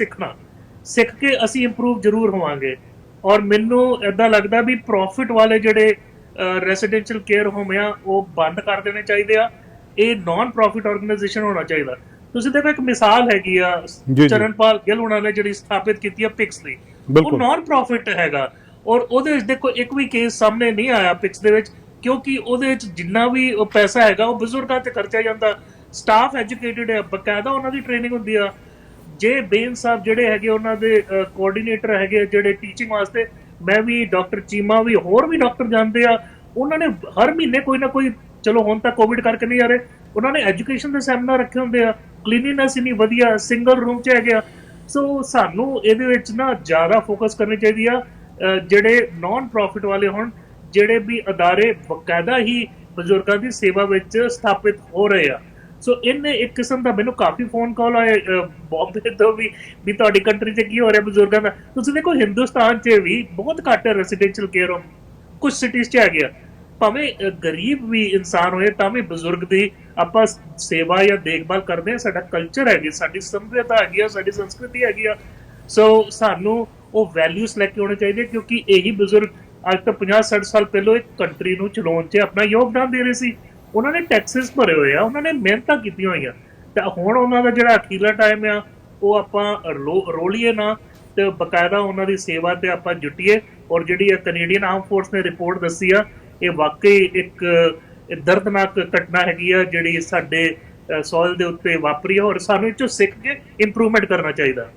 ਸਿੱਖ ਕੇ ਅਸੀਂ ਇੰਪਰੂਵ ਜ਼ਰੂਰ ਹੋਵਾਂਗੇ। ਔਰ ਮੈਨੂੰ ਇੱਦਾਂ ਲੱਗਦਾ ਵੀ ਪ੍ਰੋਫਿਟ ਵਾਲੇ ਜਿਹੜੇ ਰੈਸੀਡੈਂਸ਼ੀਅਲ ਕੇਅਰ ਹੋਮ ਆ ਉਹ ਬੰਦ ਕਰ ਦੇਣੇ ਚਾਹੀਦੇ ਆ। ਇਹ ਨਾਨ ਪ੍ਰੋਫਿਟ ਆਰਗੇਨਾਈਜੇਸ਼ਨ ਹੋਣਾ ਚਾਹੀਦਾ। ਤੁਸੀਂ ਦੇਖੋ, ਇੱਕ ਮਿਸਾਲ ਹੈਗੀ ਆ, ਚਰਨਪਾਲ ਗਿੱਲ ਉਹਨਾਂ ਨੇ ਜਿਹੜੀ ਸਥਾਪਿਤ ਕੀਤੀ ਆ ਪਿਕਸ ਦੀ, ਉਹ ਨਾਨ ਪ੍ਰੋਫਿਟ ਹੈਗਾ। ਔਰ ਉਹਦੇ ਵਿੱਚ ਦੇਖੋ ਇੱਕ ਵੀ ਕੇਸ ਸਾਹਮਣੇ ਨਹੀਂ ਆਇਆ ਪਿਕਸ ਦੇ ਵਿੱਚ, ਕਿਉਂਕਿ ਉਹਦੇ ਵਿੱਚ ਜਿੰਨਾ ਵੀ ਉਹ ਪੈਸਾ ਹੈਗਾ ਉਹ ਬਜ਼ੁਰਗਾਂ ਤੇ ਖਰਚਿਆ ਜਾਂਦਾ। ਸਟਾਫ ਐਜੂਕੇਟਿਡ ਹੈ, ਬਕਾਇਦਾ ਉਹਨਾਂ ਦੀ ਟ੍ਰੇਨਿੰਗ ਹੁੰਦੀ ਆ। ਜੇ ਬੇਨ ਸਾਹਿਬ ਜਿਹੜੇ ਹੈਗੇ ਉਹਨਾਂ ਦੇ ਕੋਆਰਡੀਨੇਟਰ ਹੈਗੇ ਜਿਹੜੇ ਟੀਚਿੰਗ ਵਾਸਤੇ, ਮੈਂ ਵੀ ਡਾਕਟਰ ਚੀਮਾ ਵੀ ਹੋਰ ਵੀ ਡਾਕਟਰ ਜਾਂਦੇ ਆ, ਉਹਨਾਂ ਨੇ ਹਰ ਮਹੀਨੇ ਕੋਈ ਨਾ ਕੋਈ, ਚਲੋ ਹੁਣ ਤਾਂ ਕੋਵਿਡ ਕਰਕੇ ਨਹੀਂ ਆ ਰਹੇ, ਉਹਨਾਂ ਨੇ ਐਜੂਕੇਸ਼ਨ ਦੇ ਸੈਮੀਨਾਰ ਰੱਖੇ ਹੁੰਦੇ ਆ, ਕਲੀਨਿਨੈਸ ਇੰਨੀ ਵਧੀਆ, ਸਿੰਗਲ ਰੂਮ 'ਚ ਹੈਗੇ ਆ। ਸੋ ਸਾਨੂੰ ਇਹਦੇ ਵਿੱਚ ਨਾ ਜ਼ਿਆਦਾ ਫੋਕਸ ਕਰਨੀ ਚਾਹੀਦੀ ਆ। ਜਿਹੜੇ ਨਾਨ ਪ੍ਰੋਫਿਟ ਵਾਲੇ ਹੋਣ, ਜਿਹੜੇ ਵੀ ਅਦਾਰੇ ਬਕਾਇਦਾ ਹੀ ਬਜ਼ੁਰਗਾਂ ਦੀ ਸੇਵਾ ਵਿੱਚ ਸਥਾਪਿਤ ਹੋ ਰਹੇ ਆ। ਸੋ ਇਹਨੇ ਇੱਕ ਕਿਸਮ ਦਾ ਮੈਨੂੰ ਕਾਫੀ ਫੋਨ ਕਾਲ ਆਏ ਬੰਬੇ ਤੋਂ ਵੀ ਤੁਹਾਡੀ ਕੰਟਰੀ 'ਚ ਕੀ ਹੋ ਰਿਹਾ ਬਜ਼ੁਰਗਾਂ ਦਾ। ਤੁਸੀਂ ਦੇਖੋ ਹਿੰਦੁਸਤਾਨ 'ਚ ਵੀ ਬਹੁਤ ਘੱਟ ਰੈਜ਼ੀਡੈਂਸ਼ੀਅਲ ਕੇਅਰ ਹੋਮ ਕੁਝ ਸਿਟੀਜ਼ 'ਚ ਹੈਗੇ ਆ। ਭਾਵੇਂ ਗਰੀਬ ਵੀ ਇਨਸਾਨ ਹੋਏ ਤਾਂ ਵੀ ਬਜ਼ੁਰਗ ਦੀ ਆਪਾਂ ਸੇਵਾ ਜਾਂ ਦੇਖਭਾਲ ਕਰਦੇ ਆ। ਸਾਡਾ ਕਲਚਰ ਹੈਗੀ, ਸਾਡੀ ਸਭਿਅਤਾ ਹੈਗੀ ਆ, ਸਾਡੀ ਸੰਸਕ੍ਰਿਤੀ ਹੈਗੀ ਆ। ਸੋ ਸਾਨੂੰ ਉਹ ਵੈਲਿਊਸ ਲੈ ਕੇ ਆਉਣੇ ਚਾਹੀਦੇ, ਕਿਉਂਕਿ ਇਹੀ ਬਜ਼ੁਰਗ ਅੱਜ ਤੋਂ 50-60 ਸਾਲ ਪਹਿਲਾਂ ਇੱਕ ਕੰਟਰੀ ਨੂੰ ਚਲਾਉਣ 'ਚ ਆਪਣਾ ਯੋਗਦਾਨ ਦੇ ਰਹੇ ਸੀ। ਉਹਨਾਂ ਨੇ ਟੈਕਸਿਸ ਭਰੇ ਹੋਏ ਆ, ਉਹਨਾਂ ਨੇ ਮਿਹਨਤਾਂ ਕੀਤੀਆਂ ਹੋਈਆਂ, ਤੇ ਹੁਣ ਉਹਨਾਂ ਦਾ ਜਿਹੜਾ ਅਖੀਰਲਾ ਟਾਈਮ ਆ ਉਹ ਆਪਾਂ ਰੋਲੀਏ ਨਾ ਤੇ ਬਕਾਇਦਾ ਉਹਨਾਂ ਦੀ ਸੇਵਾ ਤੇ ਆਪਾਂ ਜੁਟੀਏ। ਔਰ ਜਿਹੜੀ ਕੈਨੇਡੀਅਨ ਆਰਮ ਫੋਰਸ ਨੇ ਰਿਪੋਰਟ ਦੱਸੀ ਆ, ਇਹ ਵਾਕਈ ਇੱਕ ਦਰਦਨਾਕ ਘਟਨਾ ਹੈਗੀ ਆ ਜਿਹੜੀ ਸਾਡੇ ਸੋਇਲ ਦੇ ਉੱਤੇ ਵਾਪਰੀ ਆ, ਔਰ ਸਾਨੂੰ ਇਹ 'ਚੋਂ ਸਿੱਖ ਕੇ ਇੰਪਰੂਵਮੈਂਟ ਕਰਨਾ ਚਾਹੀਦਾ।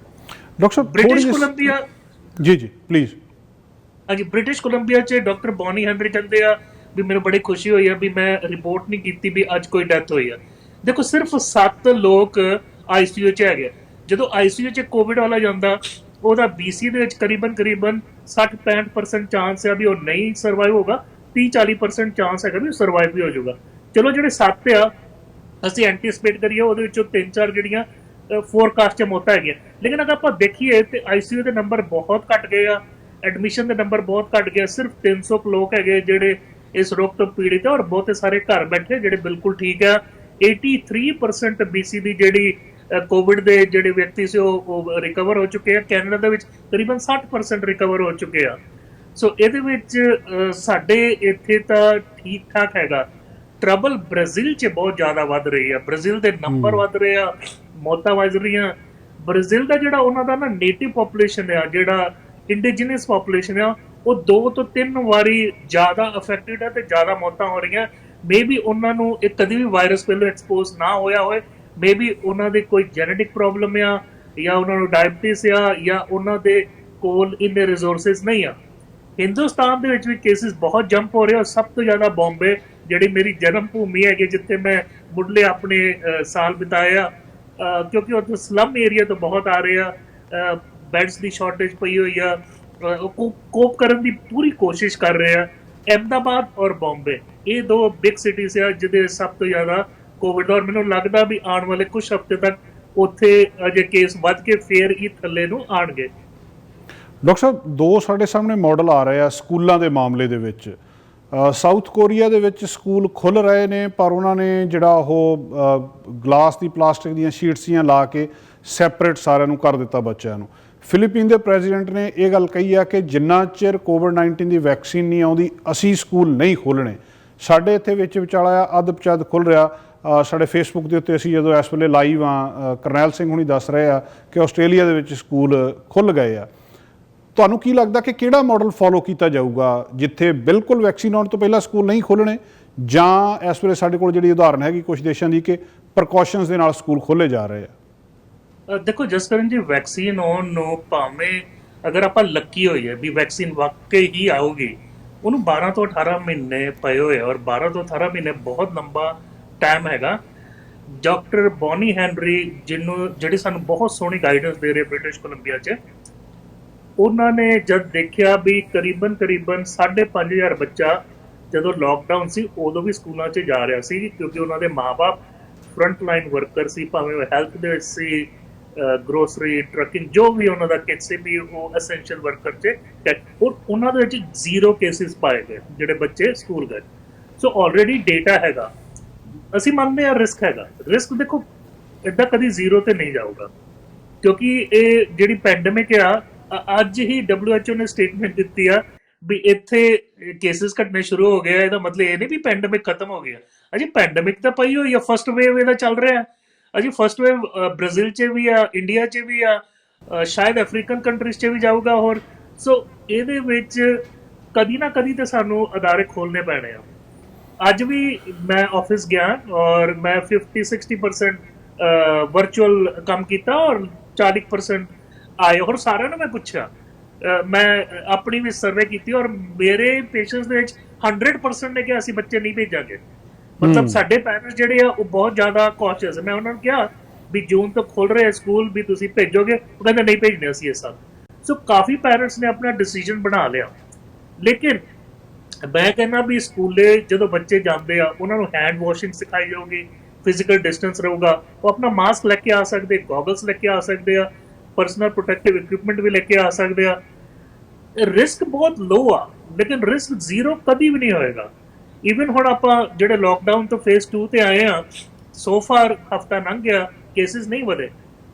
ਡਾਕਟਰ ਸਾਹਿਬ
ਬ੍ਰਿਟਿਸ਼ ਕੋਲੰਬੀਆ,
ਜੀ ਪਲੀਜ਼।
ਹਾਂਜੀ, ਬ੍ਰਿਟਿਸ਼ ਕੋਲੰਬੀਆ 'ਚ ਡਾਕਟਰ ਬੌਨੀ ਹੈਨਰੀ ਕਹਿੰਦੇ ਆ ਵੀ ਮੈਨੂੰ ਬੜੀ ਖੁਸ਼ੀ ਹੋਈ ਆ ਵੀ ਮੈਂ ਰਿਪੋਰਟ ਨਹੀਂ ਕੀਤੀ ਵੀ ਅੱਜ ਕੋਈ ਡੈਥ ਹੋਈ ਆ। ਦੇਖੋ ਸਿਰਫ 7 ਲੋਕ ਆਈਸੀਯੂ 'ਚ ਹੈਗੇ। ਜਦੋਂ ਆਈਸੀਯੂ 'ਚ ਕੋਵਿਡ ਵਾਲਾ ਜਾਂਦਾ, ਉਹਦਾ BC ਦੇ ਵਿੱਚ ਕਰੀਬਨ 60-65% ਚਾਂਸ ਹੈ ਵੀ ਉਹ ਨਹੀਂ ਸਰਵਾਈਵ ਹੋਗਾ, 30-40% ਚਾਂਸ ਹੈਗਾ ਵੀ ਉਹ ਸਰਵਾਈਵ ਵੀ ਹੋ ਜਾਊਗਾ। ਚਲੋ ਜਿਹੜੇ 7 ਆ ਅਸੀਂ ਐਂਟੀਸਪੇਟ ਕਰੀਏ, ਉਹਦੇ ਵਿੱਚੋਂ 3-4 ਜਿਹੜੀਆਂ ਫੋਰਕਾਸਟ 'ਚ ਮੌਤਾਂ ਹੈਗੀਆਂ। ਲੇਕਿਨ ਅਗਰ ਆਪਾਂ ਦੇਖੀਏ ਤੇ ਆਈਸੀਯੂ ਦੇ ਨੰਬਰ ਬਹੁਤ ਘਟ ਗਏ ਆ, ਐਡਮਿਸ਼ਨ ਦੇ ਨੰਬਰ ਬਹੁਤ ਘਟ ਗਏ। ਸਿਰਫ 300 ਲੋਕ ਹੈਗੇ ਜਿਹੜੇ ਇਸ ਰੋਗ ਤੋਂ ਪੀੜਿਤ ਆ, ਔਰ ਬਹੁਤੇ ਸਾਰੇ ਘਰ ਬੈਠੇ ਜਿਹੜੇ ਬਿਲਕੁਲ ਠੀਕ ਆ। 83% BC ਦੀ ਜਿਹੜੀ ਕੋਵਿਡ ਦੇ ਜਿਹੜੇ ਵਿਅਕਤੀ ਸੀ ਉਹ ਰਿਕਵਰ ਹੋ ਚੁੱਕੇ ਆ। ਕੈਨੇਡਾ ਦੇ ਵਿੱਚ ਤਕਰੀਬਨ 60% ਰਿਕਵਰ ਹੋ ਚੁੱਕੇ ਆ। ਸੋ ਇਹਦੇ ਵਿੱਚ ਸਾਡੇ ਇੱਥੇ ਤਾਂ ਠੀਕ ਠਾਕ ਹੈਗਾ। ਟਰਬਲ ਬ੍ਰਾਜ਼ੀਲ 'ਚ ਬਹੁਤ ਜ਼ਿਆਦਾ ਵੱਧ ਰਹੀ ਆ, ਬ੍ਰਾਜ਼ੀਲ ਦੇ ਨੰਬਰ ਵੱਧ ਰਹੇ ਆ, ਮੌਤਾਂ ਵੱਧ ਰਹੀਆਂ। ਬ੍ਰਾਜ਼ੀਲ ਦਾ ਜਿਹੜਾ ਉਹਨਾਂ ਦਾ ਨਾ ਨੇਟਿਵ ਪੋਪੂਲੇਸ਼ਨ ਆ, ਜਿਹੜਾ ਇੰਡੀਜੀਨਸ ਪੋਪੂਲੇਸ਼ਨ ਆ, ਉਹ 2 ਤੋਂ 3 ਵਾਰੀ ਜ਼ਿਆਦਾ ਅਫੈਕਟਡ ਹੈ ਤੇ ਜ਼ਿਆਦਾ ਮੌਤਾਂ ਹੋ ਰਹੀਆਂ। ਮੇਬੀ ਉਹਨਾਂ ਨੂੰ ਇਹ ਕਦੀ ਵੀ ਵਾਇਰਸ ਪਹਿਲਾਂ ਐਕਸਪੋਜ਼ ਨਾ ਹੋਇਆ ਹੋਏ, ਮੇਬੀ ਉਹਨਾਂ ਦੇ ਕੋਈ ਜੈਨੇਟਿਕ ਪ੍ਰੋਬਲਮ ਆ, ਜਾਂ ਉਹਨਾਂ ਨੂੰ ਡਾਇਬਟੀਸ ਆ, ਜਾਂ ਉਹਨਾਂ ਦੇ ਕੋਲ ਇੰਨੇ ਰਿਸੋਰਸਿਸ ਨਹੀਂ ਆ। ਹਿੰਦੁਸਤਾਨ ਦੇ ਵਿੱਚ ਵੀ ਕੇਸਿਸ ਬਹੁਤ ਜੰਪ ਹੋ ਰਹੇ ਆ। ਸਭ ਤੋਂ ਜ਼ਿਆਦਾ ਬੰਬੇ, ਜਿਹੜੀ ਮੇਰੀ ਜਨਮ ਭੂਮੀ ਹੈਗੀ, ਜਿੱਥੇ ਮੈਂ ਮੁੱਢਲੇ ਆਪਣੇ ਸਾਲ ਬਿਤਾਏ ਆ, ਕਿਉਂਕਿ ਉੱਥੇ ਸਲਮ ਏਰੀਆ ਤੋਂ ਬਹੁਤ ਆ ਰਹੇ ਆ, ਬੈਡਸ ਦੀ ਸ਼ਾਰਟੇਜ ਪਈ ਹੋਈ ਆ, ਕੋਪ ਕਰਨ ਦੀ ਪੂਰੀ ਕੋਸ਼ਿਸ਼ ਕਰ ਰਹੇ ਆ। ਅਹਿਮਦਾਬਾਦ ਔਰ ਬੰਬੇ, ਇਹ 2 ਬਿਗ ਸਿਟੀਜ਼ ਆ ਜਿਹਦੇ ਸਭ ਤੋਂ ਜ਼ਿਆਦਾ ਕੋਵਿਡ, ਔਰ ਮੈਨੂੰ ਲੱਗਦਾ ਵੀ ਆਉਣ ਵਾਲੇ ਕੁਝ ਹਫ਼ਤੇ ਤੱਕ ਉੱਥੇ ਅਜੇ ਕੇਸ ਵੱਧ ਕੇ ਫੇਰ ਹੀ ਥੱਲੇ ਨੂੰ ਆਣਗੇ।
ਡਾਕਟਰ ਸਾਹਿਬ 2 ਸਾਡੇ ਸਾਹਮਣੇ ਮਾਡਲ ਆ ਰਹੇ ਆ ਸਕੂਲਾਂ ਦੇ ਮਾਮਲੇ ਦੇ ਵਿੱਚ। ਸਾਊਥ ਕੋਰੀਆ ਦੇ ਵਿੱਚ ਸਕੂਲ ਖੁੱਲ੍ਹ ਰਹੇ ਨੇ, ਪਰ ਉਹਨਾਂ ਨੇ ਜਿਹੜਾ ਉਹ ਗਲਾਸ ਦੀ ਪਲਾਸਟਿਕ ਦੀਆਂ ਸ਼ੀਟਸੀਆਂ ਲਾ ਕੇ ਸੈਪਰੇਟ ਸਾਰਿਆਂ ਨੂੰ ਕਰ ਦਿੱਤਾ ਬੱਚਿਆਂ ਨੂੰ। ਫਿਲੀਪੀਨ ਦੇ ਪ੍ਰੈਜ਼ੀਡੈਂਟ ਨੇ ਇਹ ਗੱਲ ਕਹੀ ਆ ਕਿ ਜਿੰਨਾ ਚਿਰ ਕੋਵਿਡ-19 ਦੀ ਵੈਕਸੀਨ ਨਹੀਂ ਆਉਂਦੀ ਅਸੀਂ ਸਕੂਲ ਨਹੀਂ ਖੋਲ੍ਹਣੇ। ਸਾਡੇ ਇੱਥੇ ਵਿੱਚ ਵਿਚਾਲਾ ਅੱਧ ਪਚੱਧ ਖੁੱਲ੍ਹ ਰਿਹਾ। ਸਾਡੇ ਫੇਸਬੁੱਕ ਦੇ ਉੱਤੇ ਅਸੀਂ ਜਦੋਂ ਇਸ ਵੇਲੇ ਲਾਈਵ ਆ, ਕਰਨੈਲ ਸਿੰਘ ਹੁਣੀ ਦੱਸ ਰਹੇ ਆ ਕਿ ਆਸਟ੍ਰੇਲੀਆ ਦੇ ਵਿੱਚ ਸਕੂਲ ਖੁੱਲ੍ਹ ਗਏ ਆ। ਤੁਹਾਨੂੰ ਕੀ ਲੱਗਦਾ ਕਿ ਕਿਹੜਾ ਮਾਡਲ ਫੋਲੋ ਕੀਤਾ ਜਾਊਗਾ, ਜਿੱਥੇ ਬਿਲਕੁਲ ਵੈਕਸੀਨ ਆਉਣ ਤੋਂ ਪਹਿਲਾਂ ਸਕੂਲ ਨਹੀਂ ਖੋਲ੍ਹਣੇ, ਜਾਂ ਇਸ ਵੇਲੇ ਸਾਡੇ ਕੋਲ ਜਿਹੜੀ ਉਦਾਹਰਨ ਹੈਗੀ ਕੁਝ ਦੇਸ਼ਾਂ ਦੀ ਕਿ ਪ੍ਰੀਕਾਸ਼ਨਸ ਦੇ ਨਾਲ ਸਕੂਲ ਖੋਲ੍ਹੇ ਜਾ ਰਹੇ ਆ?
ਦੇਖੋ ਜਸਕਰਨ ਜੀ, ਵੈਕਸੀਨ ਆਉਣ ਨੂੰ ਭਾਵੇਂ ਅਗਰ ਆਪਾਂ ਲੱਕੀ ਹੋਈਏ ਵੀ ਵੈਕਸੀਨ ਵਾਕਈ ਹੀ ਆਊਗੀ, ਉਹਨੂੰ 12 ਤੋਂ 18 ਮਹੀਨੇ ਪਏ ਹੋਏ, ਔਰ 12 ਤੋਂ 18 ਮਹੀਨੇ ਬਹੁਤ ਲੰਬਾ ਟਾਈਮ ਹੈਗਾ। ਡਾਕਟਰ ਬੌਨੀ ਹੈਨਰੀ ਜਿਹੜੀ ਸਾਨੂੰ ਬਹੁਤ ਸੋਹਣੀ ਗਾਈਡੈਂਸ ਦੇ ਰਹੇ ਬ੍ਰਿਟਿਸ਼ ਕੋਲੰਬੀਆ 'ਚ, ਉਹਨਾਂ ਨੇ ਜਦ ਦੇਖਿਆ ਵੀ ਕਰੀਬਨ 5,500 ਬੱਚਾ ਜਦੋਂ ਲੋਕਡਾਊਨ ਸੀ ਉਦੋਂ ਵੀ ਸਕੂਲਾਂ 'ਚ ਜਾ ਰਿਹਾ ਸੀ, ਕਿਉਂਕਿ ਉਹਨਾਂ ਦੇ ਮਾਂ-ਬਾਪ ਫਰੰਟ ਲਾਈਨ ਵਰਕਰ ਸੀ, ਭਾਵੇਂ ਉਹ ਹੈਲਥ ਦੇ ਵਿੱਚ ਸੀ, ਗਰੋਸਰੀ ਟਰੱਕਿੰਗ, ਜੋ ਵੀ ਉਹਨਾਂ ਦਾ ਕਿੱਟ ਸੀ, ਵੀ ਉਹ ਐਸੈਂਸ਼ੀਅਲ ਵਰਕਰ 'ਚ, ਔਰ ਉਹਨਾਂ ਦੇ ਵਿੱਚ 0 ਕੇਸਿਸ ਪਾਏ ਗਏ ਜਿਹੜੇ ਬੱਚੇ ਸਕੂਲ ਗਏ। ਸੋ ਆਲਰੇਡੀ ਡੇਟਾ ਹੈਗਾ। ਅਸੀਂ ਮੰਨਦੇ ਹਾਂ ਰਿਸਕ ਹੈਗਾ। ਰਿਸਕ ਦੇਖੋ ਇੱਦਾਂ ਕਦੀ 0 ਤੇ ਨਹੀਂ ਜਾਊਗਾ, ਕਿਉਂਕਿ ਇਹ ਜਿਹੜੀ ਪੈਂਡੇਮਿਕ ਆ, ਅੱਜ ਹੀ WHO ਨੇ ਸਟੇਟਮੈਂਟ ਦਿੱਤੀ ਆ ਵੀ ਇੱਥੇ ਕੇਸਿਸ ਘਟਨੇ ਸ਼ੁਰੂ ਹੋ ਗਏ। ਇਹਦਾ ਮਤਲਬ ਇਹ ਨਹੀਂ ਵੀ ਪੈਂਡੇਮਿਕ ਖਤਮ ਹੋ ਗਿਆ। ਅਜੇ ਪੈਂਡੇਮਿਕ ਤਾਂ ਪਈ ਹੋਈ ਆ, ਫਸਟ ਵੇਵ ਇਹਦਾ ਚੱਲ ਰਿਹਾ ਅਜੇ। ਫਸਟ ਵੇਵ ਬ੍ਰਾਜ਼ੀਲ 'ਚ ਵੀ ਆ, ਇੰਡੀਆ 'ਚ ਵੀ ਆ, ਸ਼ਾਇਦ ਅਫਰੀਕਨ ਕੰਟਰੀਜ਼ 'ਚ ਵੀ ਜਾਊਗਾ ਹੋਰ। ਸੋ ਇਹਦੇ ਵਿੱਚ ਕਦੀ ਨਾ ਕਦੀ ਤਾਂ ਸਾਨੂੰ ਅਦਾਰੇ ਖੋਲ੍ਹਣੇ ਪੈਣੇ ਆ। ਅੱਜ ਵੀ ਮੈਂ ਆਫਿਸ ਗਿਆ ਔਰ ਮੈਂ 50-60% ਵਰਚੁਅਲ ਕੰਮ ਕੀਤਾ, ਔਰ 40% ਆਏ। ਹੋਰ ਸਾਰਿਆਂ ਨੂੰ ਮੈਂ ਪੁੱਛਿਆ, ਮੈਂ ਆਪਣੀ ਵੀ ਸਰਵੇ ਕੀਤੀ ਔਰ ਮੇਰੇ ਪੇਸ਼ੈਂਟਸ ਦੇ ਵਿੱਚ 100% ਨੇ ਕਿਹਾ ਅਸੀਂ ਬੱਚੇ ਨਹੀਂ ਭੇਜਾਂਗੇ। ਮਤਲਬ ਸਾਡੇ ਪੈਰੈਂਟਸ ਜਿਹੜੇ ਆ ਉਹ ਬਹੁਤ ਜ਼ਿਆਦਾ ਕੌਸ਼ੀਅਸ। ਮੈਂ ਉਹਨਾਂ ਨੂੰ ਕਿਹਾ ਵੀ ਜੂਨ ਤੋਂ ਖੁੱਲ ਰਹੇ ਸਕੂਲ, ਵੀ ਤੁਸੀਂ ਭੇਜੋਗੇ? ਉਹ ਕਹਿੰਦੇ ਨਹੀਂ ਭੇਜਣੇ ਅਸੀਂ ਇਹ ਸਭ। ਸੋ ਕਾਫੀ ਪੈਰੈਂਟਸ ਨੇ ਆਪਣਾ ਡਿਸੀਜਨ ਬਣਾ ਲਿਆ। ਲੇਕਿਨ ਮੈਂ ਕਹਿੰਦਾ ਵੀ ਸਕੂਲੇ ਜਦੋਂ ਬੱਚੇ ਜਾਂਦੇ ਆ ਉਹਨਾਂ ਨੂੰ ਹੈਂਡ ਵਾਸ਼ਿੰਗ ਸਿਖਾਈ ਜਾਊਗੀ, ਫਿਜ਼ੀਕਲ ਡਿਸਟੈਂਸ ਰਹੂਗਾ, ਉਹ ਆਪਣਾ ਮਾਸਕ ਲੈ ਕੇ ਆ ਸਕਦੇ, ਗੋਗਲਸ ਲੈ ਕੇ ਆ ਸਕਦੇ ਆ, ਪਰਸਨਲ ਪ੍ਰੋਟੈਕਟਿਵ ਇਕਵਿਪਮੈਂਟ ਵੀ ਲੈ ਕੇ ਆ ਸਕਦੇ ਆ। ਰਿਸਕ ਬਹੁਤ ਲੋ ਆ, ਲੇਕਿਨ ਰਿਸਕ ਜ਼ੀਰੋ ਕਦੀ ਵੀ ਨਹੀਂ ਹੋਏਗਾ। ਈਵਨ ਹੁਣ ਆਪਾਂ ਜਿਹੜੇ ਲੋਕਡਾਊਨ ਤੋਂ ਫੇਜ਼ 2 ਤੇ ਆਏ ਆ, ਸੋ ਫਾਰ ਹਫਤਾ ਲੰਘ ਗਿਆ, ਕੇਸਿਸ ਨਹੀਂ ਵਧੇ,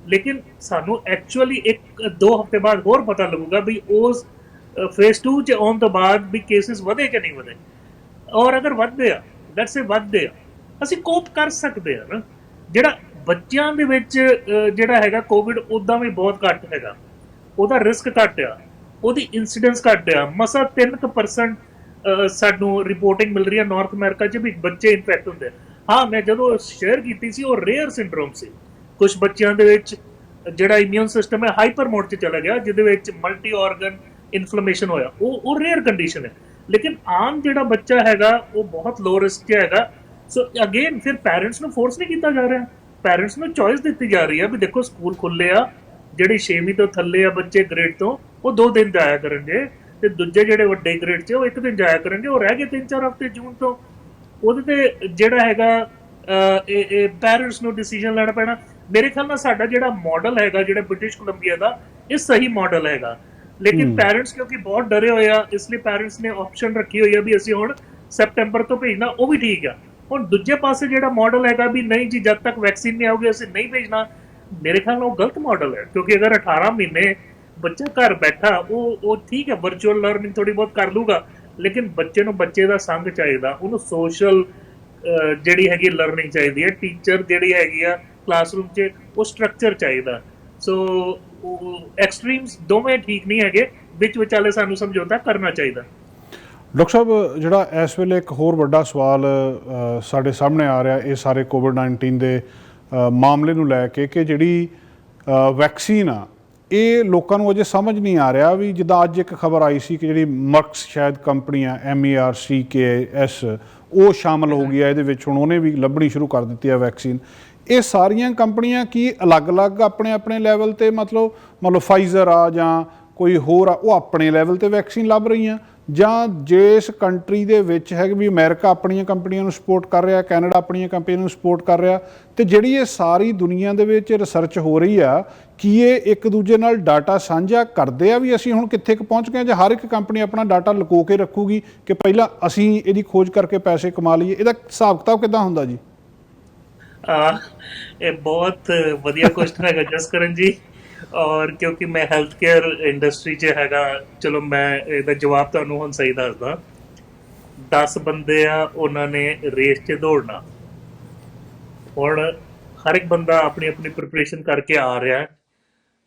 ਲੇਕਿਨ ਸਾਨੂੰ ਐਕਚੁਅਲੀ 1-2 ਹਫ਼ਤੇ ਬਾਅਦ ਹੋਰ ਪਤਾ ਲੱਗੂਗਾ ਵੀ ਉਸ ਫੇਜ਼ 2 ਚ ਆਉਣ ਤੋਂ ਬਾਅਦ ਵੀ ਕੇਸਿਸ ਵਧੇ ਕਿ ਨਹੀਂ ਵਧੇ। ਔਰ ਅਗਰ ਵਧਦੇ ਆ, ਲੈਟਸ ਸੇ ਵਧਦੇ ਆ, ਅਸੀਂ ਕੋਪ ਕਰ ਸਕਦੇ ਆ ਨਾ। ਜਿਹੜਾ ਬੱਚਿਆਂ ਦੇ ਵਿੱਚ ਜਿਹੜਾ ਹੈਗਾ ਕੋਵਿਡ ਉਦਾਂ ਵੀ ਬਹੁਤ ਘੱਟ ਹੈਗਾ, ਉਹਦਾ ਰਿਸਕ ਘੱਟ ਆ, ਉਹਦੀ ਇਨਸੀਡੈਂਸ ਘੱਟ ਆ। ਮਸਾ 3% ਸਾਨੂੰ ਰਿਪੋਰਟਿੰਗ ਮਿਲ ਰਹੀ ਹੈ ਨਾਰਥ ਅਮਰੀਕਾ 'ਚ ਵੀ ਬੱਚੇ ਇਨਫੈਕਟ ਹੁੰਦੇ ਆ। ਹਾਂ, ਮੈਂ ਜਦੋਂ ਸ਼ੇਅਰ ਕੀਤੀ ਸੀ ਉਹ ਰੇਅਰ ਸਿੰਡਰੋਮ ਸੀ। ਕੁਝ ਬੱਚਿਆਂ ਦੇ ਵਿੱਚ ਜਿਹੜਾ ਇਮਿਊਨ ਸਿਸਟਮ ਹੈ ਹਾਈਪਰ ਮੋਡ 'ਚ ਚਲਾ ਗਿਆ, ਜਿਹਦੇ ਵਿੱਚ ਮਲਟੀ ਆਰਗਨ ਇਨਫਲੇਮੇਸ਼ਨ ਹੋਇਆ, ਉਹ ਰੇਅਰ ਕੰਡੀਸ਼ਨ ਹੈ। ਲੇਕਿਨ ਆਮ ਜਿਹੜਾ ਬੱਚਾ ਹੈਗਾ ਉਹ ਬਹੁਤ ਲੋ ਰਿਸਕ 'ਚ ਹੈਗਾ। ਸੋ ਅਗੇਨ ਫਿਰ ਪੈਰੈਂਟਸ ਨੂੰ ਫੋਰਸ ਨਹੀਂ ਕੀਤਾ ਜਾ ਰਿਹਾ, ਪੈਰੈਂਟਸ ਨੂੰ ਚੋਇਸ ਦਿੱਤੀ ਜਾ ਰਹੀ ਹੈ ਵੀ ਦੇਖੋ ਸਕੂਲ ਖੁੱਲੇ ਆ, ਜਿਹੜੀ 6ਵੀਂ ਤੋਂ ਥੱਲੇ ਆ ਬੱਚੇ ਗ੍ਰੇਡ ਤੋਂ, ਉਹ 2 ਦਿਨ ਜਾਇਆ ਕਰਨਗੇ, ਤੇ ਦੂਜੇ ਜਿਹੜੇ ਵੱਡੇ ਗ੍ਰੇਡ 'ਚ ਉਹ 1 ਦਿਨ ਜਾਇਆ ਕਰਨਗੇ। ਉਹ ਰਹਿ ਗਏ 3-4 ਹਫ਼ਤੇ ਜੂਨ ਤੋਂ, ਉਹਦੇ ਤੇ ਜਿਹੜਾ ਹੈਗਾ ਇਹ ਪੈਰੈਂਟਸ ਨੂੰ ਡਿਸੀਜਨ ਲੈਣਾ ਪੈਣਾ। ਮੇਰੇ ਖਿਆਲ ਨਾਲ ਸਾਡਾ ਜਿਹੜਾ ਮਾਡਲ ਹੈਗਾ ਜਿਹੜਾ ਬ੍ਰਿਟਿਸ਼ ਕੋਲੰਬੀਆ ਦਾ, ਇਹ ਸਹੀ ਮਾਡਲ ਹੈਗਾ। ਲੇਕਿਨ ਪੈਰੈਂਟਸ ਕਿਉਂਕਿ ਬਹੁਤ ਡਰੇ ਹੋਏ ਆ, ਇਸ ਲਈ ਪੈਰੈਂਟਸ ਨੇ ਆਪਸ਼ਨ ਰੱਖੀ ਹੋਈ ਆ ਵੀ ਅਸੀਂ ਹੁਣ ਸੈਪਟੈਂਬਰ ਤੋਂ ਭੇਜਣਾ, ਉਹ ਵੀ ਠੀਕ ਆ। ਹੁਣ ਦੂਜੇ ਪਾਸੇ ਜਿਹੜਾ ਮਾਡਲ ਹੈਗਾ ਵੀ ਨਹੀਂ ਜੀ ਜਦ ਤੱਕ ਵੈਕਸੀਨ ਨਹੀਂ ਆਊਗੀ ਅਸੀਂ ਨਹੀਂ ਭੇਜਣਾ, ਮੇਰੇ ਖਿਆਲ ਨਾਲ ਉਹ ਗਲਤ ਮਾਡਲ ਹੈ। ਕਿਉਂਕਿ ਅਗਰ 18 ਮਹੀਨੇ ਬੱਚਾ ਘਰ ਬੈਠਾ, ਉਹ ਠੀਕ ਹੈ, ਵਰਚੁਅਲ ਲਰਨਿੰਗ ਥੋੜੀ ਬਹੁਤ ਕਰ ਲੂਗਾ, ਲੇਕਿਨ ਬੱਚੇ ਨੂੰ ਬੱਚੇ ਦਾ ਸੰਗ ਚਾਹੀਦਾ, ਉਹਨੂੰ ਸੋਸ਼ਲ ਜਿਹੜੀ ਹੈਗੀ ਲਰਨਿੰਗ ਚਾਹੀਦੀ ਹੈ, ਟੀਚਰ ਜਿਹੜੀ ਹੈਗੀ ਆ ਕਲਾਸਰੂਮ 'ਚ ਉਹ ਸਟਰਕਚਰ ਚਾਹੀਦਾ। ਸੋ ਐਕਸਟ੍ਰੀਮਸ ਦੋਵੇਂ ਠੀਕ ਨਹੀਂ ਹੈਗੇ, ਵਿੱਚ ਵਿਚਾਲੇ ਸਾਨੂੰ ਸਮਝੌਤਾ ਕਰਨਾ ਚਾਹੀਦਾ।
ਡਾਕਟਰ ਸਾਹਿਬ, ਜਿਹੜਾ ਇਸ ਵੇਲੇ ਇੱਕ ਹੋਰ ਵੱਡਾ ਸਵਾਲ ਸਾਡੇ ਸਾਹਮਣੇ ਆ ਰਿਹਾ ਇਹ ਸਾਰੇ ਕੋਵਿਡ-19 ਦੇ ਮਾਮਲੇ ਨੂੰ ਲੈ ਕੇ, ਕਿ ਜਿਹੜੀ ਵੈਕਸੀਨ ਆ ਇਹ ਲੋਕਾਂ ਨੂੰ ਅਜੇ ਸਮਝ ਨਹੀਂ ਆ ਰਿਹਾ ਵੀ ਜਿੱਦਾਂ ਅੱਜ ਇੱਕ ਖਬਰ ਆਈ ਸੀ ਕਿ ਜਿਹੜੀ ਮਰਕਸ ਸ਼ਾਇਦ ਕੰਪਨੀ ਆ MERCKS ਉਹ ਸ਼ਾਮਲ ਹੋ ਗਈ ਆ ਇਹਦੇ ਵਿੱਚ। ਹੁਣ ਉਹਨੇ ਵੀ ਲੱਭਣੀ ਸ਼ੁਰੂ ਕਰ ਦਿੱਤੀ ਆ ਵੈਕਸੀਨ। ਇਹ ਸਾਰੀਆਂ ਕੰਪਨੀਆਂ ਕੀ ਅਲੱਗ-ਅਲੱਗ ਆਪਣੇ ਲੈਵਲ 'ਤੇ ਮਤਲਬ ਫਾਈਜ਼ਰ ਆ ਜਾਂ ਕੋਈ ਹੋਰ ਆ, ਉਹ ਆਪਣੇ ਲੈਵਲ 'ਤੇ ਵੈਕਸੀਨ ਲੱਭ ਰਹੀਆਂ, ਜਾਂ ਜਿਸ ਕੰਟਰੀ ਦੇ ਵਿੱਚ ਹੈ ਵੀ ਅਮਰੀਕਾ ਆਪਣੀਆਂ ਕੰਪਨੀਆਂ ਨੂੰ ਸਪੋਰਟ ਕਰ ਰਿਹਾ, ਕੈਨੇਡਾ ਆਪਣੀਆਂ ਕੰਪਨੀਆਂ ਨੂੰ ਸਪੋਰਟ ਕਰ ਰਿਹਾ, ਤੇ ਜਿਹੜੀ ਇਹ ਸਾਰੀ ਦੁਨੀਆ ਦੇ ਵਿੱਚ ਰਿਸਰਚ ਹੋ ਰਹੀ ਆ, ਕੀ ਇਹ ਇੱਕ ਦੂਜੇ ਨਾਲ ਡਾਟਾ ਸਾਂਝਾ ਕਰਦੇ ਆ ਵੀ ਅਸੀਂ ਹੁਣ ਕਿੱਥੇ ਕੁ ਪਹੁੰਚ ਗਏ, ਜਾਂ ਹਰ ਇੱਕ ਕੰਪਨੀ ਆਪਣਾ ਡਾਟਾ ਲੁਕੋ ਕੇ ਰੱਖੂਗੀ ਕਿ ਪਹਿਲਾਂ ਅਸੀਂ ਇਹਦੀ ਖੋਜ ਕਰਕੇ ਪੈਸੇ ਕਮਾ ਲਈਏ? ਇਹਦਾ ਹਿਸਾਬ ਕਿਤਾਬ ਕਿੱਦਾਂ ਹੁੰਦਾ ਜੀ?
ਇਹ ਬਹੁਤ ਵਧੀਆ ਕੁਐਸਚਨ ਹੈਗਾ ਜਸਕਰਨ ਜੀ, ਔਰ ਕਿਉਂਕਿ ਮੈਂ ਹੈਲਥ ਕੇਅਰ ਇੰਡਸਟਰੀ 'ਚ ਹੈਗਾ, ਚਲੋ ਮੈਂ ਇਹਦਾ ਜਵਾਬ ਤੁਹਾਨੂੰ ਹੁਣ ਸਹੀ ਦੱਸਦਾ। 10 ਬੰਦੇ ਆ, ਉਹਨਾਂ ਨੇ ਰੇਸ 'ਚ ਦੌੜਨਾ। ਹੁਣ ਹਰ ਇੱਕ ਬੰਦਾ ਆਪਣੀ ਆਪਣੀ ਪ੍ਰਿਪਰੇਸ਼ਨ ਕਰਕੇ ਆ ਰਿਹਾ,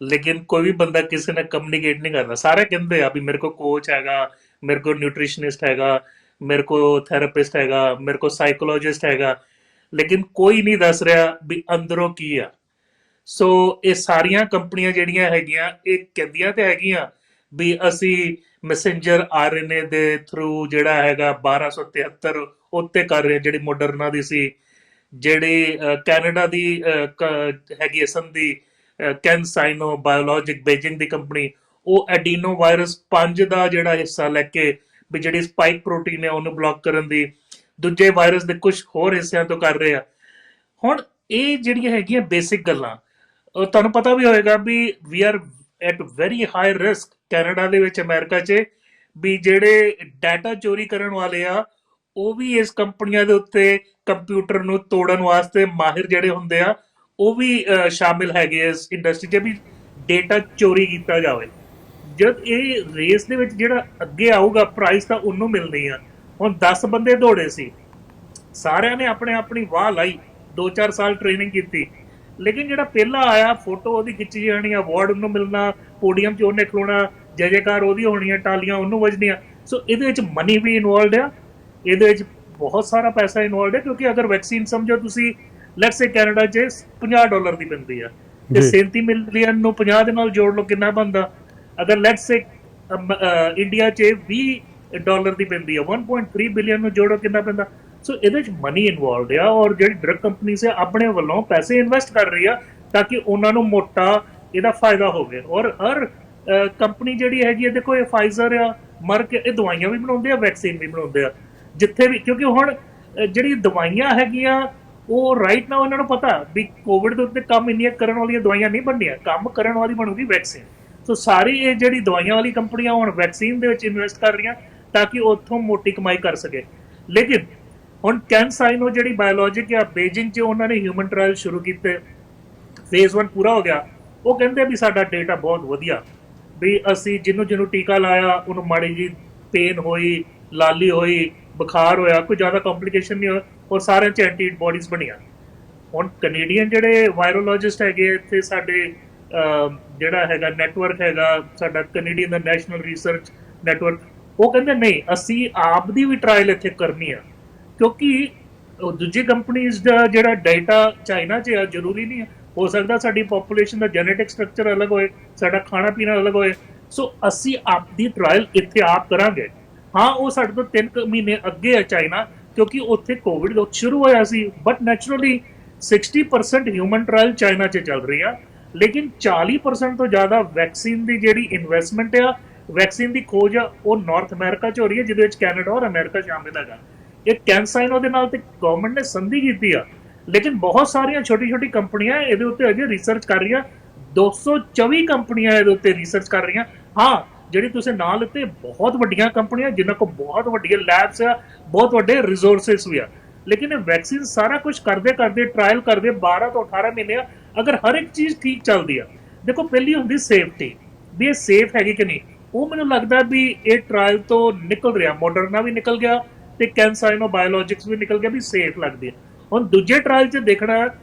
ਲੇਕਿਨ ਕੋਈ ਵੀ ਬੰਦਾ ਕਿਸੇ ਨਾਲ ਕਮਿਊਨੀਕੇਟ ਨਹੀਂ ਕਰਦਾ। ਸਾਰੇ ਕਹਿੰਦੇ ਆ ਵੀ ਮੇਰੇ ਕੋਲ ਕੋਚ ਹੈਗਾ, ਮੇਰੇ ਕੋਲ ਨਿਊਟ੍ਰੀਸ਼ਨਿਸਟ ਹੈਗਾ, ਮੇਰੇ ਕੋਲ ਥੈਰੇਪਿਸਟ ਹੈਗਾ, ਮੇਰੇ ਕੋਲ ਸਾਈਕੋਲੋਜਿਸਟ ਹੈਗਾ, ਲੇਕਿਨ ਕੋਈ ਨਹੀਂ ਦੱਸ ਰਿਹਾ ਵੀ ਅੰਦਰੋਂ ਕੀ ਆ। ਸੋ ਇਹ ਸਾਰੀਆਂ ਕੰਪਨੀਆਂ ਜਿਹੜੀਆਂ ਹੈਗੀਆਂ ਇਹ ਕਹਿੰਦੀਆਂ ਤੇ ਹੈਗੀਆਂ ਵੀ ਅਸੀਂ ਮੈਸੇਂਜਰ RNA ਦੇ ਥਰੂ ਜਿਹੜਾ ਹੈਗਾ 1273 ਉੱਤੇ ਕਰ ਰਹੇ, ਜਿਹੜੀ ਮੋਡਰਨਾ ਦੀ ਸੀ, ਜਿਹੜੀ ਕੈਨੇਡਾ ਦੀ ਹੈਗੀ ਸੰਧੀ ਕੈਨਸਾਈਨੋ ਬਾਇਓਲੋਜਿਕ ਬੀਜਿੰਗ ਦੀ ਕੰਪਨੀ, ਉਹ ਐਡੀਨੋ ਵਾਇਰਸ 5 ਦਾ ਜਿਹੜਾ ਹਿੱਸਾ ਲੈ ਕੇ ਵੀ ਜਿਹੜੀ ਸਪਾਈਕ ਪ੍ਰੋਟੀਨ ਹੈ ਉਹਨੂੰ ਬਲੌਕ ਕਰਨ ਦੀ, ਦੂਜੇ ਵਾਇਰਸ ਦੇ ਕੁਝ ਹੋਰ ਹਿੱਸਿਆਂ ਤੋਂ ਕਰ ਰਹੇ ਆ। ਹੁਣ ਇਹ ਜਿਹੜੀਆਂ ਹੈਗੀਆਂ ਬੇਸਿਕ ਗੱਲਾਂ, ਤੁਹਾਨੂੰ ਪਤਾ ਵੀ ਹੋਏਗਾ ਵੀ we are at very high risk Canada ਦੇ ਵਿੱਚ, ਅਮਰੀਕਾ 'ਚ, ਵੀ ਜਿਹੜੇ ਡਾਟਾ ਚੋਰੀ ਕਰਨ ਵਾਲੇ ਆ ਉਹ ਵੀ ਇਸ ਕੰਪਨੀਆਂ ਦੇ ਉੱਤੇ ਕੰਪਿਊਟਰ ਨੂੰ ਤੋੜਨ ਵਾਸਤੇ ਮਾਹਿਰ ਜਿਹੜੇ ਹੁੰਦੇ ਆ ਉਹ ਵੀ ਸ਼ਾਮਿਲ ਹੈਗੇ ਇਸ ਇੰਡਸਟਰੀ 'ਚ ਵੀ ਡੇਟਾ ਚੋਰੀ ਕੀਤਾ ਜਾਵੇ। ਜਦ ਇਹ ਰੇਸ ਦੇ ਵਿੱਚ ਜਿਹੜਾ ਅੱਗੇ ਆਊਗਾ ਪ੍ਰਾਈਜ਼ ਤਾਂ ਉਹਨੂੰ ਮਿਲਣੀ ਆ। ਹੁਣ 10 ਬੰਦੇ ਦੌੜੇ ਸੀ, ਸਾਰਿਆਂ ਨੇ ਆਪਣੀ ਵਾਹ ਲਾਈ, 2-4 ਸਾਲ ਟ੍ਰੇਨਿੰਗ ਕੀਤੀ, ਲੇਕਿਨ ਜਿਹੜਾ ਪਹਿਲਾ ਆਇਆ ਫੋਟੋ ਉਹਦੀ ਖਿੱਚੀ ਜਾਣੀ, ਅਵਾਰਡ ਉਹਨੂੰ ਮਿਲਣਾ, ਪੋਡੀਅਮ 'ਚ ਉਹਨੇ ਖਲੋਣਾ, ਜੈ ਜੈਕਾਰ ਉਹਦੀ ਹੋਣੀ ਹੈ, ਟਾਲੀਆਂ ਉਹਨੂੰ ਵੱਜਣੀਆਂ। ਸੋ ਇਹਦੇ ਵਿੱਚ ਮਨੀ ਵੀ ਇਨਵੋਲਵਡ ਆ, ਇਹਦੇ ਵਿੱਚ ਬਹੁਤ ਸਾਰਾ ਪੈਸਾ ਇਨਵੋਲਵਡ ਹੈ। ਕਿਉਂਕਿ ਅਗਰ ਵੈਕਸੀਨ ਸਮਝੋ ਤੁਸੀਂ ਲੈਟਸ ਸੇ ਕੈਨੇਡਾ 'ਚ $50 ਦੀ ਪੈਂਦੀ ਆ, ਤੇ
ਜੀ
37 ਮਿਲੀਅਨ ਨੂੰ 50 ਦੇ ਨਾਲ ਜੋੜ ਲਓ ਕਿੰਨਾ ਬਣਦਾ। ਅਗਰ ਲੈਟਸ ਸੇ ਇੰਡੀਆ 'ਚ $20 ਦੀ ਪੈਂਦੀ ਆ, 1.3 ਬਿਲੀਅਨ ਨੂੰ ਜੋੜੋ ਕਿੰਨਾ ਪੈਂਦਾ। ਸੋ ਇਹਦੇ 'ਚ ਮਨੀ ਇਨਵੋਲਵਡ ਆ, ਔਰ ਜਿਹੜੀ ਡਰਗ ਕੰਪਨੀਜ਼ ਆ ਆਪਣੇ ਵੱਲੋਂ ਪੈਸੇ ਇਨਵੈਸਟ ਕਰ ਰਹੀ ਆ ਤਾਂ ਕਿ ਉਹਨਾਂ ਨੂੰ ਮੋਟਾ ਇਹਦਾ ਫਾਇਦਾ ਹੋਵੇ। ਔਰ ਹਰ ਕੰਪਨੀ ਜਿਹੜੀ ਹੈਗੀ ਹੈ, ਦੇਖੋ ਇਹ ਫਾਈਜ਼ਰ ਆ, ਮਰਕ, ਇਹ ਦਵਾਈਆਂ ਵੀ ਬਣਾਉਂਦੇ ਆ, ਵੈਕਸੀਨ ਵੀ ਬਣਾਉਂਦੇ ਆ। ਜਿੱਥੇ ਵੀ, ਕਿਉਂਕਿ ਹੁਣ ਜਿਹੜੀ ਦਵਾਈਆਂ ਹੈਗੀਆਂ ਉਹ ਰਾਈਟ ਨਾਓ ਇਹਨਾਂ ਨੂੰ ਪਤਾ ਵੀ ਕੋਵਿਡ ਦੇ ਉੱਤੇ ਕੰਮ ਇੰਨੀਆਂ ਕਰਨ ਵਾਲੀਆਂ ਦਵਾਈਆਂ ਨਹੀਂ ਬਣਨੀਆਂ, ਕੰਮ ਕਰਨ ਵਾਲੀ ਬਣੂਗੀ ਵੈਕਸੀਨ। ਸੋ ਸਾਰੀ ਇਹ ਜਿਹੜੀ ਦਵਾਈਆਂ ਵਾਲੀ ਕੰਪਨੀਆਂ ਹੁਣ ਵੈਕਸੀਨ ਦੇ ਵਿੱਚ ਇਨਵੈਸਟ ਕਰ ਰਹੀਆਂ ਤਾਂ ਕਿ ਉੱਥੋਂ ਮੋਟੀ ਕਮਾਈ ਕਰ ਸਕੇ। ਲੇਕਿਨ ਹੁਣ ਕੈਨਸਾਈਨੋ ਜਿਹੜੀ ਬਾਇਓਲੋਜਿਕ ਆ, ਬੀਜਿੰਗ 'ਚ ਉਹਨਾਂ ਨੇ ਹਿਊਮਨ ਟ੍ਰਾਇਲ ਸ਼ੁਰੂ ਕੀਤੇ, ਫੇਜ਼ 1 ਪੂਰਾ ਹੋ ਗਿਆ। ਉਹ ਕਹਿੰਦੇ ਵੀ ਸਾਡਾ ਡੇਟਾ ਬਹੁਤ ਵਧੀਆ, ਵੀ ਅਸੀਂ ਜਿਹਨੂੰ ਟੀਕਾ ਲਾਇਆ ਉਹਨੂੰ ਮਾੜੀ ਜੀ ਪੇਨ ਹੋਈ, ਲਾਲੀ ਹੋਈ, ਬੁਖਾਰ ਹੋਇਆ, ਕੋਈ ਜ਼ਿਆਦਾ ਕੰਪਲਿਕੇਸ਼ਨ ਨਹੀਂ ਹੋਇਆ, ਔਰ ਸਾਰਿਆਂ 'ਚ ਐਂਟੀਬੋਡੀਜ਼ ਬਣੀਆਂ। ਹੁਣ ਕੈਨੇਡੀਅਨ ਜਿਹੜੇ ਵਾਇਰੋਲੋਜਿਸਟ ਹੈਗੇ ਇੱਥੇ ਸਾਡੇ, ਜਿਹੜਾ ਹੈਗਾ ਨੈਟਵਰਕ ਹੈਗਾ ਸਾਡਾ ਕੈਨੇਡੀਅਨ ਦਾ ਨੈਸ਼ਨਲ ਰਿਸਰਚ ਨੈਟਵਰਕ, ਉਹ ਕਹਿੰਦੇ ਨਹੀਂ ਅਸੀਂ ਆਪ ਦੀ ਵੀ ਟਰਾਇਲ ਇੱਥੇ ਕਰਨੀ ਆ, ਕਿਉਂਕਿ ਦੂਜੀ ਕੰਪਨੀਜ਼ ਦਾ ਜਿਹੜਾ ਡਾਟਾ ਚਾਈਨਾ 'ਚ ਆ ਜ਼ਰੂਰੀ ਨਹੀਂ ਹੈ। ਹੋ ਸਕਦਾ ਸਾਡੀ ਪੋਪੂਲੇਸ਼ਨ ਦਾ ਜੈਨੇਟਿਕ ਸਟਰਕਚਰ ਅਲੱਗ ਹੋਏ, ਸਾਡਾ ਖਾਣਾ ਪੀਣਾ ਅਲੱਗ ਹੋਏ। ਸੋ ਅਸੀਂ ਆਪ ਦੀ ਟਰਾਇਲ ਇੱਥੇ ਆਪ ਕਰਾਂਗੇ। ਹਾਂ, ਉਹ ਸਾਡੇ ਤੋਂ 3 ਮਹੀਨੇ ਅੱਗੇ ਹੈ ਚਾਈਨਾ, ਕਿਉਂਕਿ ਉੱਥੇ ਕੋਵਿਡ ਸ਼ੁਰੂ ਹੋਇਆ ਸੀ। But naturally 60% human trial China 'ਚ ਚੱਲ ਰਹੀ ਆ, ਲੇਕਿਨ 40% ਤੋਂ ਜ਼ਿਆਦਾ ਵੈਕਸੀਨ ਦੀ ਜਿਹੜੀ ਇਨਵੈਸਟਮੈਂਟ ਆ, ਵੈਕਸੀਨ ਦੀ ਖੋਜ ਆ, ਉਹ ਨਾਰਥ ਅਮਰੀਕਾ 'ਚ ਹੋ ਰਹੀ ਹੈ, ਜਿਹਦੇ ਵਿੱਚ ਕੈਨੇਡਾ ਔਰ ਅਮਰੀਕਾ ਸ਼ਾਮਿਲ ਹੈਗਾ। ਇਹ ਕੈਨਸਾਈਨੋ ਦੇ ਨਾਲ ਤੇ ਗਵਰਨਮੈਂਟ ਨੇ ਸੰਧੀ ਕੀਤੀ ਆ, ਲੇਕਿਨ ਬਹੁਤ ਸਾਰੀਆਂ ਛੋਟੀ ਕੰਪਨੀਆਂ ਇਹਦੇ ਉੱਤੇ ਅਜੇ ਰਿਸਰਚ ਕਰ ਰਹੀਆਂ। 224 ਕੰਪਨੀਆਂ ਇਹਦੇ ਉੱਤੇ ਰਿਸਰਚ ਕਰ ਰਹੀਆਂ। ਹਾਂ, ਜਿਹੜੀ ਤੁਸੀਂ ਨਾਂ ਲਿੱਤੇ ਬਹੁਤ ਵੱਡੀਆਂ ਕੰਪਨੀਆਂ ਜਿਨ੍ਹਾਂ ਕੋਲ ਬਹੁਤ ਵੱਡੀਆਂ ਲੈਬਸ ਆ, ਬਹੁਤ ਵੱਡੇ ਰਿਸੋਰਸਿਸ ਵੀ ਆ, ਲੇਕਿਨ ਇਹ ਵੈਕਸੀਨ ਸਾਰਾ ਕੁਝ ਕਰਦੇ ਟਰਾਇਲ ਕਰਦੇ 12 ਤੋਂ 18 ਮਹੀਨੇ ਆ। ਅਗਰ ਹਰ ਇੱਕ ਚੀਜ਼ ਠੀਕ ਚੱਲਦੀ ਆ, ਦੇਖੋ ਪਹਿਲੀ ਹੁੰਦੀ ਸੇਫਟੀ, ਵੀ ਇਹ ਸੇਫ ਹੈਗੀ ਕਿ ਨਹੀਂ। ਉਹ ਮੈਨੂੰ ਲੱਗਦਾ ਵੀ ਇਹ ਟਰਾਇਲ ਤੋਂ ਨਿਕਲ ਰਿਹਾ, ਮੋਡਰਨਾ ਵੀ ਨਿਕਲ ਗਿਆ ਤੇ ਕੈਨਸਾਈਨੋ ਬਾਇਓਲੋਜਿਕਸ ਵੀ ਨਿਕਲ ਗਿਆ ਵੀ ਸੇਫ ਲੱਗਦੀ ਹੈ। ਹੁਣ ਦੂਜੇ ਟਰਾਇਲ 'ਚ ਦੇਖਣਾ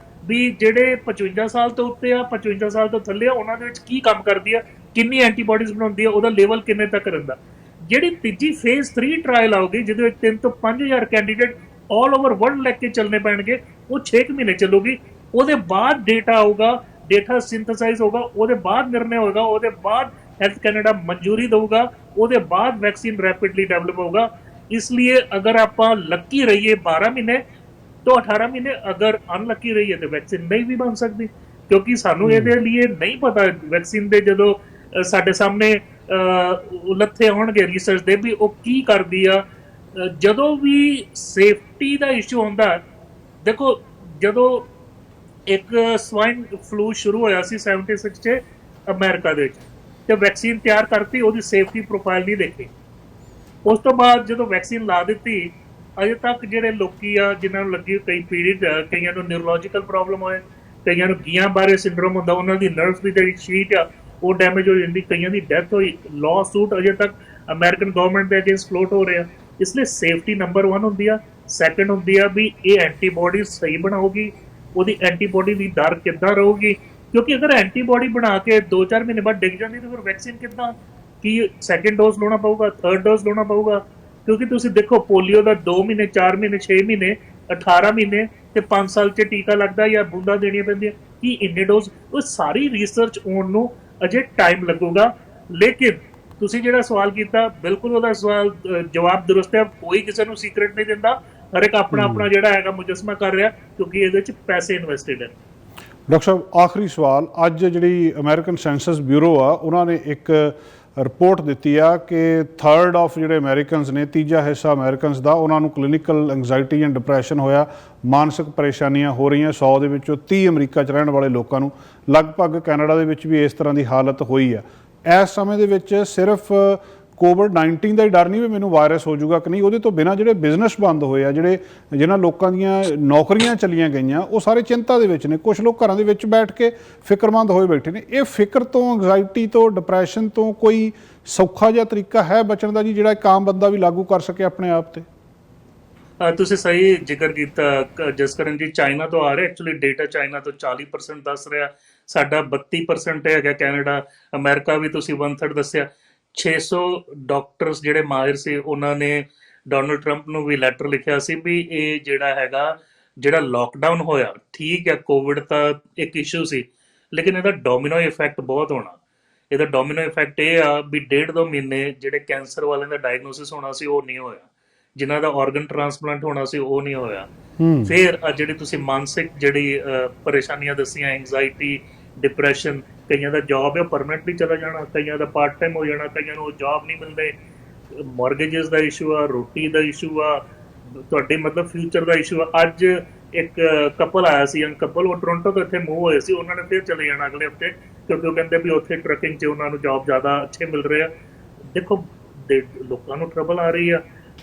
ਵੀ ਜਿਹੜੇ 55 ਸਾਲ ਤੋਂ ਉੱਤੇ ਆ, 55 ਸਾਲ ਤੋਂ ਥੱਲੇ ਆ, ਉਹਨਾਂ ਦੇ ਵਿੱਚ ਕੀ ਕੰਮ ਕਰਦੀ ਆ, ਕਿੰਨੀ ਐਂਟੀਬੋਡੀਜ਼ ਬਣਾਉਂਦੀ ਆ, ਉਹਦਾ ਲੈਵਲ ਕਿੰਨੇ ਤੱਕ ਰਹਿੰਦਾ। ਜਿਹੜੀ ਤੀਜੀ ਫੇਜ਼ 3 ਟਰਾਇਲ ਆਉਗੀ, ਜਿਹਦੇ ਵਿੱਚ 3 ਤੋਂ 5000 ਕੈਂਡੀਡੇਟ ਆਲ ਓਵਰ ਵਰਲਡ ਲੈ ਕੇ ਚੱਲਣੇ ਪੈਣਗੇ, ਉਹ 6 ਮਹੀਨੇ ਚੱਲੂਗੀ। ਉਹਦੇ ਬਾਅਦ ਡੇਟਾ ਆਊਗਾ, ਡੇਟਾ ਸਿੰਥੇਸਾਈਜ਼ ਹੋਗਾ, ਉਹਦੇ ਬਾਅਦ ਨਿਰਣय ਹੋਗਾ, ਉਹਦੇ ਬਾਅਦ ਹੈਲਥ ਕੈਨੇਡਾ ਮਨਜ਼ੂਰੀ ਦੇਊਗਾ, ਉਹਦੇ ਬਾਅਦ ਵੈਕਸੀਨ ਰੈਪਿਡਲੀ ਡਿਵੈਲਪ ਹੋਗਾ। ਇਸ ਲਈ ਅਗਰ ਆਪਾਂ ਲੱਕੀ ਰਹੀਏ 12 ਮਹੀਨੇ ਤੋਂ 18 ਮਹੀਨੇ, ਅਗਰ ਅਨਲੱਕੀ ਰਹੀਏ ਤੇ ਵੈਕਸੀਨ ਨਹੀਂ ਵੀ ਬਣ ਸਕਦੀ, ਕਿਉਂਕਿ ਸਾਨੂੰ ਇਹਦੇ ਲਈ ਨਹੀਂ ਪਤਾ ਵੈਕਸੀਨ ਦੇ ਜਦੋਂ ਸਾਡੇ ਸਾਹਮਣੇ ਉਲੱਥੇ ਆਉਣਗੇ ਰਿਸਰਚ ਦੇ ਵੀ ਉਹ ਕੀ ਕਰਦੀ ਆ। ਜਦੋਂ ਵੀ ਸੇਫਟੀ ਦਾ ਇਸ਼ੂ ਹੁੰਦਾ, ਦੇਖੋ ਜਦੋਂ ਇੱਕ ਸਵਾਈਨ ਫਲੂ ਸ਼ੁਰੂ ਹੋਇਆ ਸੀ 76 'ਚ ਅਮਰੀਕਾ ਦੇ ਵਿੱਚ, ਤੇ ਵੈਕਸੀਨ ਤਿਆਰ ਕਰਤੀ, ਉਹਦੀ ਸੇਫਟੀ ਪ੍ਰੋਫਾਈਲ ਨਹੀਂ ਦੇਖੀ। ਉਸ ਤੋਂ ਬਾਅਦ ਜਦੋਂ ਵੈਕਸੀਨ ਲਾ ਦਿੱਤੀ, ਅਜੇ ਤੱਕ ਜਿਹੜੇ ਲੋਕੀ ਆ ਜਿਨ੍ਹਾਂ ਨੂੰ ਲੱਗੀ, ਕਈ ਪੀੜਿਤ, ਕਈਆਂ ਨੂੰ ਨਿਊਰੋਲੋਜੀਕਲ ਪ੍ਰੋਬਲਮ ਹੋਏ, ਕਈਆਂ ਨੂੰ ਗੀਆਂ ਬਾਰੇ ਸਿੰਡਰੋਮ ਹੁੰਦਾ, ਉਹਨਾਂ ਦੀ ਨਰਵਸ ਦੀ ਜਿਹੜੀ ਸ਼ੀਟ ਆ ਉਹ ਡੈਮੇਜ ਹੋ ਜਾਂਦੀ, ਕਈਆਂ ਦੀ ਡੈਥ ਹੋਈ। ਲਾਅ ਸੂਟ ਅਜੇ ਤੱਕ ਅਮਰੀਕਨ ਗਵਰਨਮੈਂਟ ਦੇ ਅਗੇਂਸਟ ਫਲੋਟ ਹੋ ਰਿਹਾ। ਇਸ ਲਈ ਸੇਫਟੀ ਨੰਬਰ 1 ਹੁੰਦੀ ਆ। ਸੈਕੰਡ ਹੁੰਦੀ ਆ ਵੀ ਇਹ ਐਂਟੀਬੋਡੀ ਸਹੀ ਬਣਾਉਗੀ, ਉਹਦੀ ਐਂਟੀਬੋਡੀ ਦੀ ਦਰ ਕਿੱਦਾਂ ਰਹੂਗੀ, ਕਿਉਂਕਿ ਅਗਰ ਐਂਟੀਬੋਡੀ ਬਣਾ ਕੇ 2-4 ਮਹੀਨੇ ਬਾਅਦ ਡਿੱਗ ਜਾਂਦੀ ਤਾਂ ਫਿਰ ਵੈਕਸੀਨ ਕਿੱਦਾਂ, ਕੀ ਸੈਕੰਡ ਡੋਜ਼ ਲਾਉਣਾ ਪਊਗਾ, ਥਰਡ ਡੋਜ਼ ਲਾਉਣਾ ਪਊਗਾ। ਕਿਉਂਕਿ ਤੁਸੀਂ ਦੇਖੋ ਪੋਲੀਓ ਦਾ 2 ਮਹੀਨੇ, 4 ਮਹੀਨੇ, 6 ਮਹੀਨੇ, 18 ਮਹੀਨੇ ਤੇ 5 ਸਾਲ 'ਚ ਟੀਕਾ ਲੱਗਦਾ ਜਾਂ ਬੂੰਦਾਂ ਦੇਣੀਆਂ ਪੈਂਦੀਆਂ, ਕੀ ਇੰਨੇ ਡੋਜ਼। ਉਹ ਸਾਰੀ ਰਿਸਰਚ ਹੋਣ ਨੂੰ ਅਜੇ ਟਾਈਮ ਲੱਗੂਗਾ। ਲੇਕਿਨ ਤੁਸੀਂ ਜਿਹੜਾ ਸਵਾਲ ਕੀਤਾ, ਬਿਲਕੁਲ ਉਹਦਾ ਸਵਾਲ ਜਵਾਬ ਦਰੁਸਤ ਹੈ। ਕੋਈ ਕਿਸੇ ਨੂੰ ਸੀਕ੍ਰੇਟ ਨਹੀਂ ਦਿੰਦਾ, ਹਰ ਇੱਕ ਆਪਣਾ ਜਿਹੜਾ ਹੈਗਾ ਮੁਜਸਮਾ ਕਰ ਰਿਹਾ, ਕਿਉਂਕਿ ਇਹਦੇ ਵਿੱਚ ਪੈਸੇ ਇਨਵੈਸਟਡ ਹੈ।
ਡਾਕਟਰ ਸਾਹਿਬ, ਆਖਰੀ ਸਵਾਲ, ਅੱਜ ਜਿਹੜੀ ਅਮਰੀਕਨ ਸੈਂਸਸ ਬਿਊਰੋ ਆ ਉਹਨਾਂ ਨੇ ਇੱਕ ਰਿਪੋਰਟ ਦਿੱਤੀ ਆ ਕਿ 1/3 ਆਫ ਜਿਹੜੇ ਅਮਰੀਕਨਸ ਨੇ, ਤੀਜਾ ਹਿੱਸਾ ਅਮਰੀਕਨਸ ਦਾ, ਉਹਨਾਂ ਨੂੰ ਕਲੀਨਿਕਲ ਐਂਗਜ਼ਾਇਟੀ ਐਂਡ ਡਿਪਰੈਸ਼ਨ ਹੋਇਆ, ਮਾਨਸਿਕ ਪਰੇਸ਼ਾਨੀਆਂ ਹੋ ਰਹੀਆਂ। 100 ਦੇ ਵਿੱਚੋਂ 30 ਅਮਰੀਕਾ 'ਚ ਰਹਿਣ ਵਾਲੇ ਲੋਕਾਂ ਨੂੰ, ਲਗਭਗ ਕੈਨੇਡਾ ਦੇ ਵਿੱਚ ਵੀ ਇਸ ਤਰ੍ਹਾਂ ਦੀ ਹਾਲਤ ਹੋਈ ਆ। ਇਸ ਸਮੇਂ ਦੇ ਵਿੱਚ ਸਿਰਫ ਕੋਵਿਡ-19 ਦਾ ਹੀ ਡਰ ਨਹੀਂ ਵੀ ਮੈਨੂੰ ਵਾਇਰਸ ਹੋ ਜਾਊਗਾ ਕਿ ਨਹੀਂ, ਉਹਦੇ ਤੋਂ ਬਿਨਾਂ ਜਿਹੜੇ ਬਿਜ਼ਨਸ ਬੰਦ ਹੋਏ ਆ, ਜਿਨ੍ਹਾਂ ਲੋਕਾਂ ਦੀਆਂ ਨੌਕਰੀਆਂ ਚਲੀਆਂ ਗਈਆਂ, ਉਹ ਸਾਰੇ ਚਿੰਤਾ ਦੇ ਵਿੱਚ ਨੇ। ਕੁਝ ਲੋਕ ਘਰਾਂ ਦੇ ਵਿੱਚ ਬੈਠ ਕੇ ਫਿਕਰਮੰਦ ਹੋਏ ਬੈਠੇ ਨੇ। ਇਹ ਫਿਕਰ ਤੋਂ, ਐਂਗਜ਼ਾਇਟੀ ਤੋਂ, ਡਿਪਰੈਸ਼ਨ ਤੋਂ ਕੋਈ ਸੌਖਾ ਜਿਹਾ ਤਰੀਕਾ ਹੈ ਬਚਣ ਦਾ ਜੀ, ਜਿਹੜਾ ਇੱਕ ਆਮ ਬੰਦਾ ਵੀ ਲਾਗੂ ਕਰ ਸਕੇ ਆਪਣੇ ਆਪ ਤੇ?
ਤੁਸੀਂ ਸਹੀ ਜ਼ਿਕਰ ਕੀਤਾ ਜਸਕਰਨ ਜੀ, ਚਾਈਨਾ ਤੋਂ ਆ ਰਿਹਾ। ਐਕਚੁਅਲੀ ਡੇਟਾ ਚਾਈਨਾ ਤੋਂ 40% ਦੱਸ ਰਿਹਾ, ਸਾਡਾ 32% ਹੈਗਾ ਕੈਨੇਡਾ। ਅਮਰੀਕਾ ਵੀ ਤੁਸੀਂ 1/3 ਦੱਸਿਆ। 600 ਡਾਕਟਰਸ ਜਿਹੜੇ ਮਾਹਿਰ ਸੀ, ਉਹਨਾਂ ਨੇ ਡੋਨਲਡ ਟਰੰਪ ਨੂੰ ਵੀ ਲੈਟਰ ਲਿਖਿਆ ਸੀ ਵੀ ਇਹ ਜਿਹੜਾ ਹੈਗਾ, ਜਿਹੜਾ ਲੋਕਡਾਊਨ ਹੋਇਆ, ਠੀਕ ਹੈ ਕੋਵਿਡ ਤਾਂ ਇੱਕ ਇਸ਼ੂ ਸੀ, ਲੇਕਿਨ ਇਹਦਾ ਡੋਮੀਨੋ ਇਫੈਕਟ ਬਹੁਤ ਹੋਣਾ। ਇਹਦਾ ਡੋਮੀਨੋ ਇਫੈਕਟ ਇਹ ਆ ਵੀ 1.5-2 ਮਹੀਨੇ ਜਿਹੜੇ ਕੈਂਸਰ ਵਾਲਿਆਂ ਦਾ ਡਾਇਗਨੋਸਿਸ ਹੋਣਾ ਸੀ ਉਹ ਨਹੀਂ ਹੋਇਆ, ਜਿਨ੍ਹਾਂ ਦਾ ਆਰਗਨ ਟ੍ਰਾਂਸਪਲਾਂਟ ਹੋਣਾ ਸੀ ਉਹ ਨਹੀਂ ਹੋਇਆ। ਫਿਰ ਆ ਜਿਹੜੀ ਤੁਸੀਂ ਮਾਨਸਿਕ ਜਿਹੜੀ ਪਰੇਸ਼ਾਨੀਆਂ ਦੱਸੀਆਂ, ਐਂਗਜ਼ਾਈਟੀ, ਡਿਪਰੈਸ਼ਨ, ਕਈਆਂ ਦਾ ਜੌਬ ਹੈ ਪਰਮਨੈਂਟਲੀ ਚਲਾ ਜਾਣਾ, ਕਈਆਂ ਦਾ ਪਾਰਟ ਟਾਈਮ ਹੋ ਜਾਣਾ, ਕਈਆਂ ਨੂੰ ਜੌਬ ਨਹੀਂ ਮਿਲਦੇ, ਮਾਰਗੇजेस ਦਾ ਇਸ਼ੂ ਆ, ਰੋਟੀ ਦਾ ਇਸ਼ੂ ਆ, ਤੁਹਾਡੇ ਮਤਲਬ ਫਿਊਚਰ ਦਾ ਇਸ਼ੂ ਆ। ਅੱਜ ਇੱਕ ਕਪਲ ਆਇਆ ਸੀ, ਯੰਗ ਕਪਲ, ਉਹ ਟੋਰਾਂਟੋ ਤੋਂ ਇੱਥੇ ਮੂਵ ਹੋਏ ਸੀ, ਉਹਨਾਂ ਨੇ ਫਿਰ ਚਲੇ ਜਾਣਾ ਅਗਲੇ ਹਫਤੇ, ਕਿਉਂਕਿ ਉਹ ਕਹਿੰਦੇ ਵੀ ਉੱਥੇ ਟਰੱਕਿੰਗ 'ਚ ਉਹਨਾਂ ਨੂੰ ਜੌਬ ਜ਼ਿਆਦਾ ਅੱਛੇ ਮਿਲ ਰਹੇ ਆ। ਦੇਖੋ ਲੋਕਾਂ ਨੂੰ ਟਰਬਲ ਆ ਰਹੀ ਆ।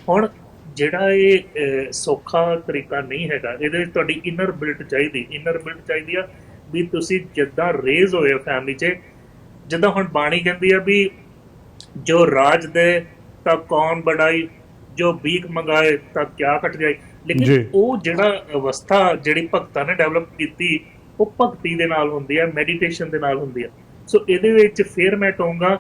ਹੁਣ ਜਿਹੜਾ ਇਹ ਸੌਖਾ ਤਰੀਕਾ ਨਹੀਂ ਹੈਗਾ, ਇਹਦੇ ਵਿੱਚ ਤੁਹਾਡੀ ਇਨਰ ਬਿਲਟ ਚਾਹੀਦੀ ਆ ਵੀ ਤੁਸੀਂ ਜਿੱਦਾਂ ਰੇਜ਼ ਹੋਏ ਹੋ ਫੈਮਿਲੀ 'ਚ, ਜਿੱਦਾਂ ਹੁਣ ਬਾਣੀ ਕਹਿੰਦੀ ਆ ਵੀ ਜੋ ਰਾਜ ਦੇ ਤਾਂ ਕੌਣ ਬੜਾਈ, ਜੋ ਭੀਖ ਮੰਗਾਏ ਤਾਂ ਕਿਆ ਘਟ ਜਾਏ। ਲੇਕਿਨ ਉਹ ਜਿਹੜਾ ਅਵਸਥਾ ਜਿਹੜੀ ਭਗਤਾਂ ਨੇ ਡਿਵੈਲਪ ਕੀਤੀ, ਉਹ ਭਗਤੀ ਦੇ ਨਾਲ ਹੁੰਦੀ ਹੈ, ਮੈਡੀਟੇਸ਼ਨ ਦੇ ਨਾਲ ਹੁੰਦੀ ਹੈ। ਸੋ ਇਹਦੇ ਵਿੱਚ ਫਿਰ ਮੈਂ ਕਹੂੰਗਾ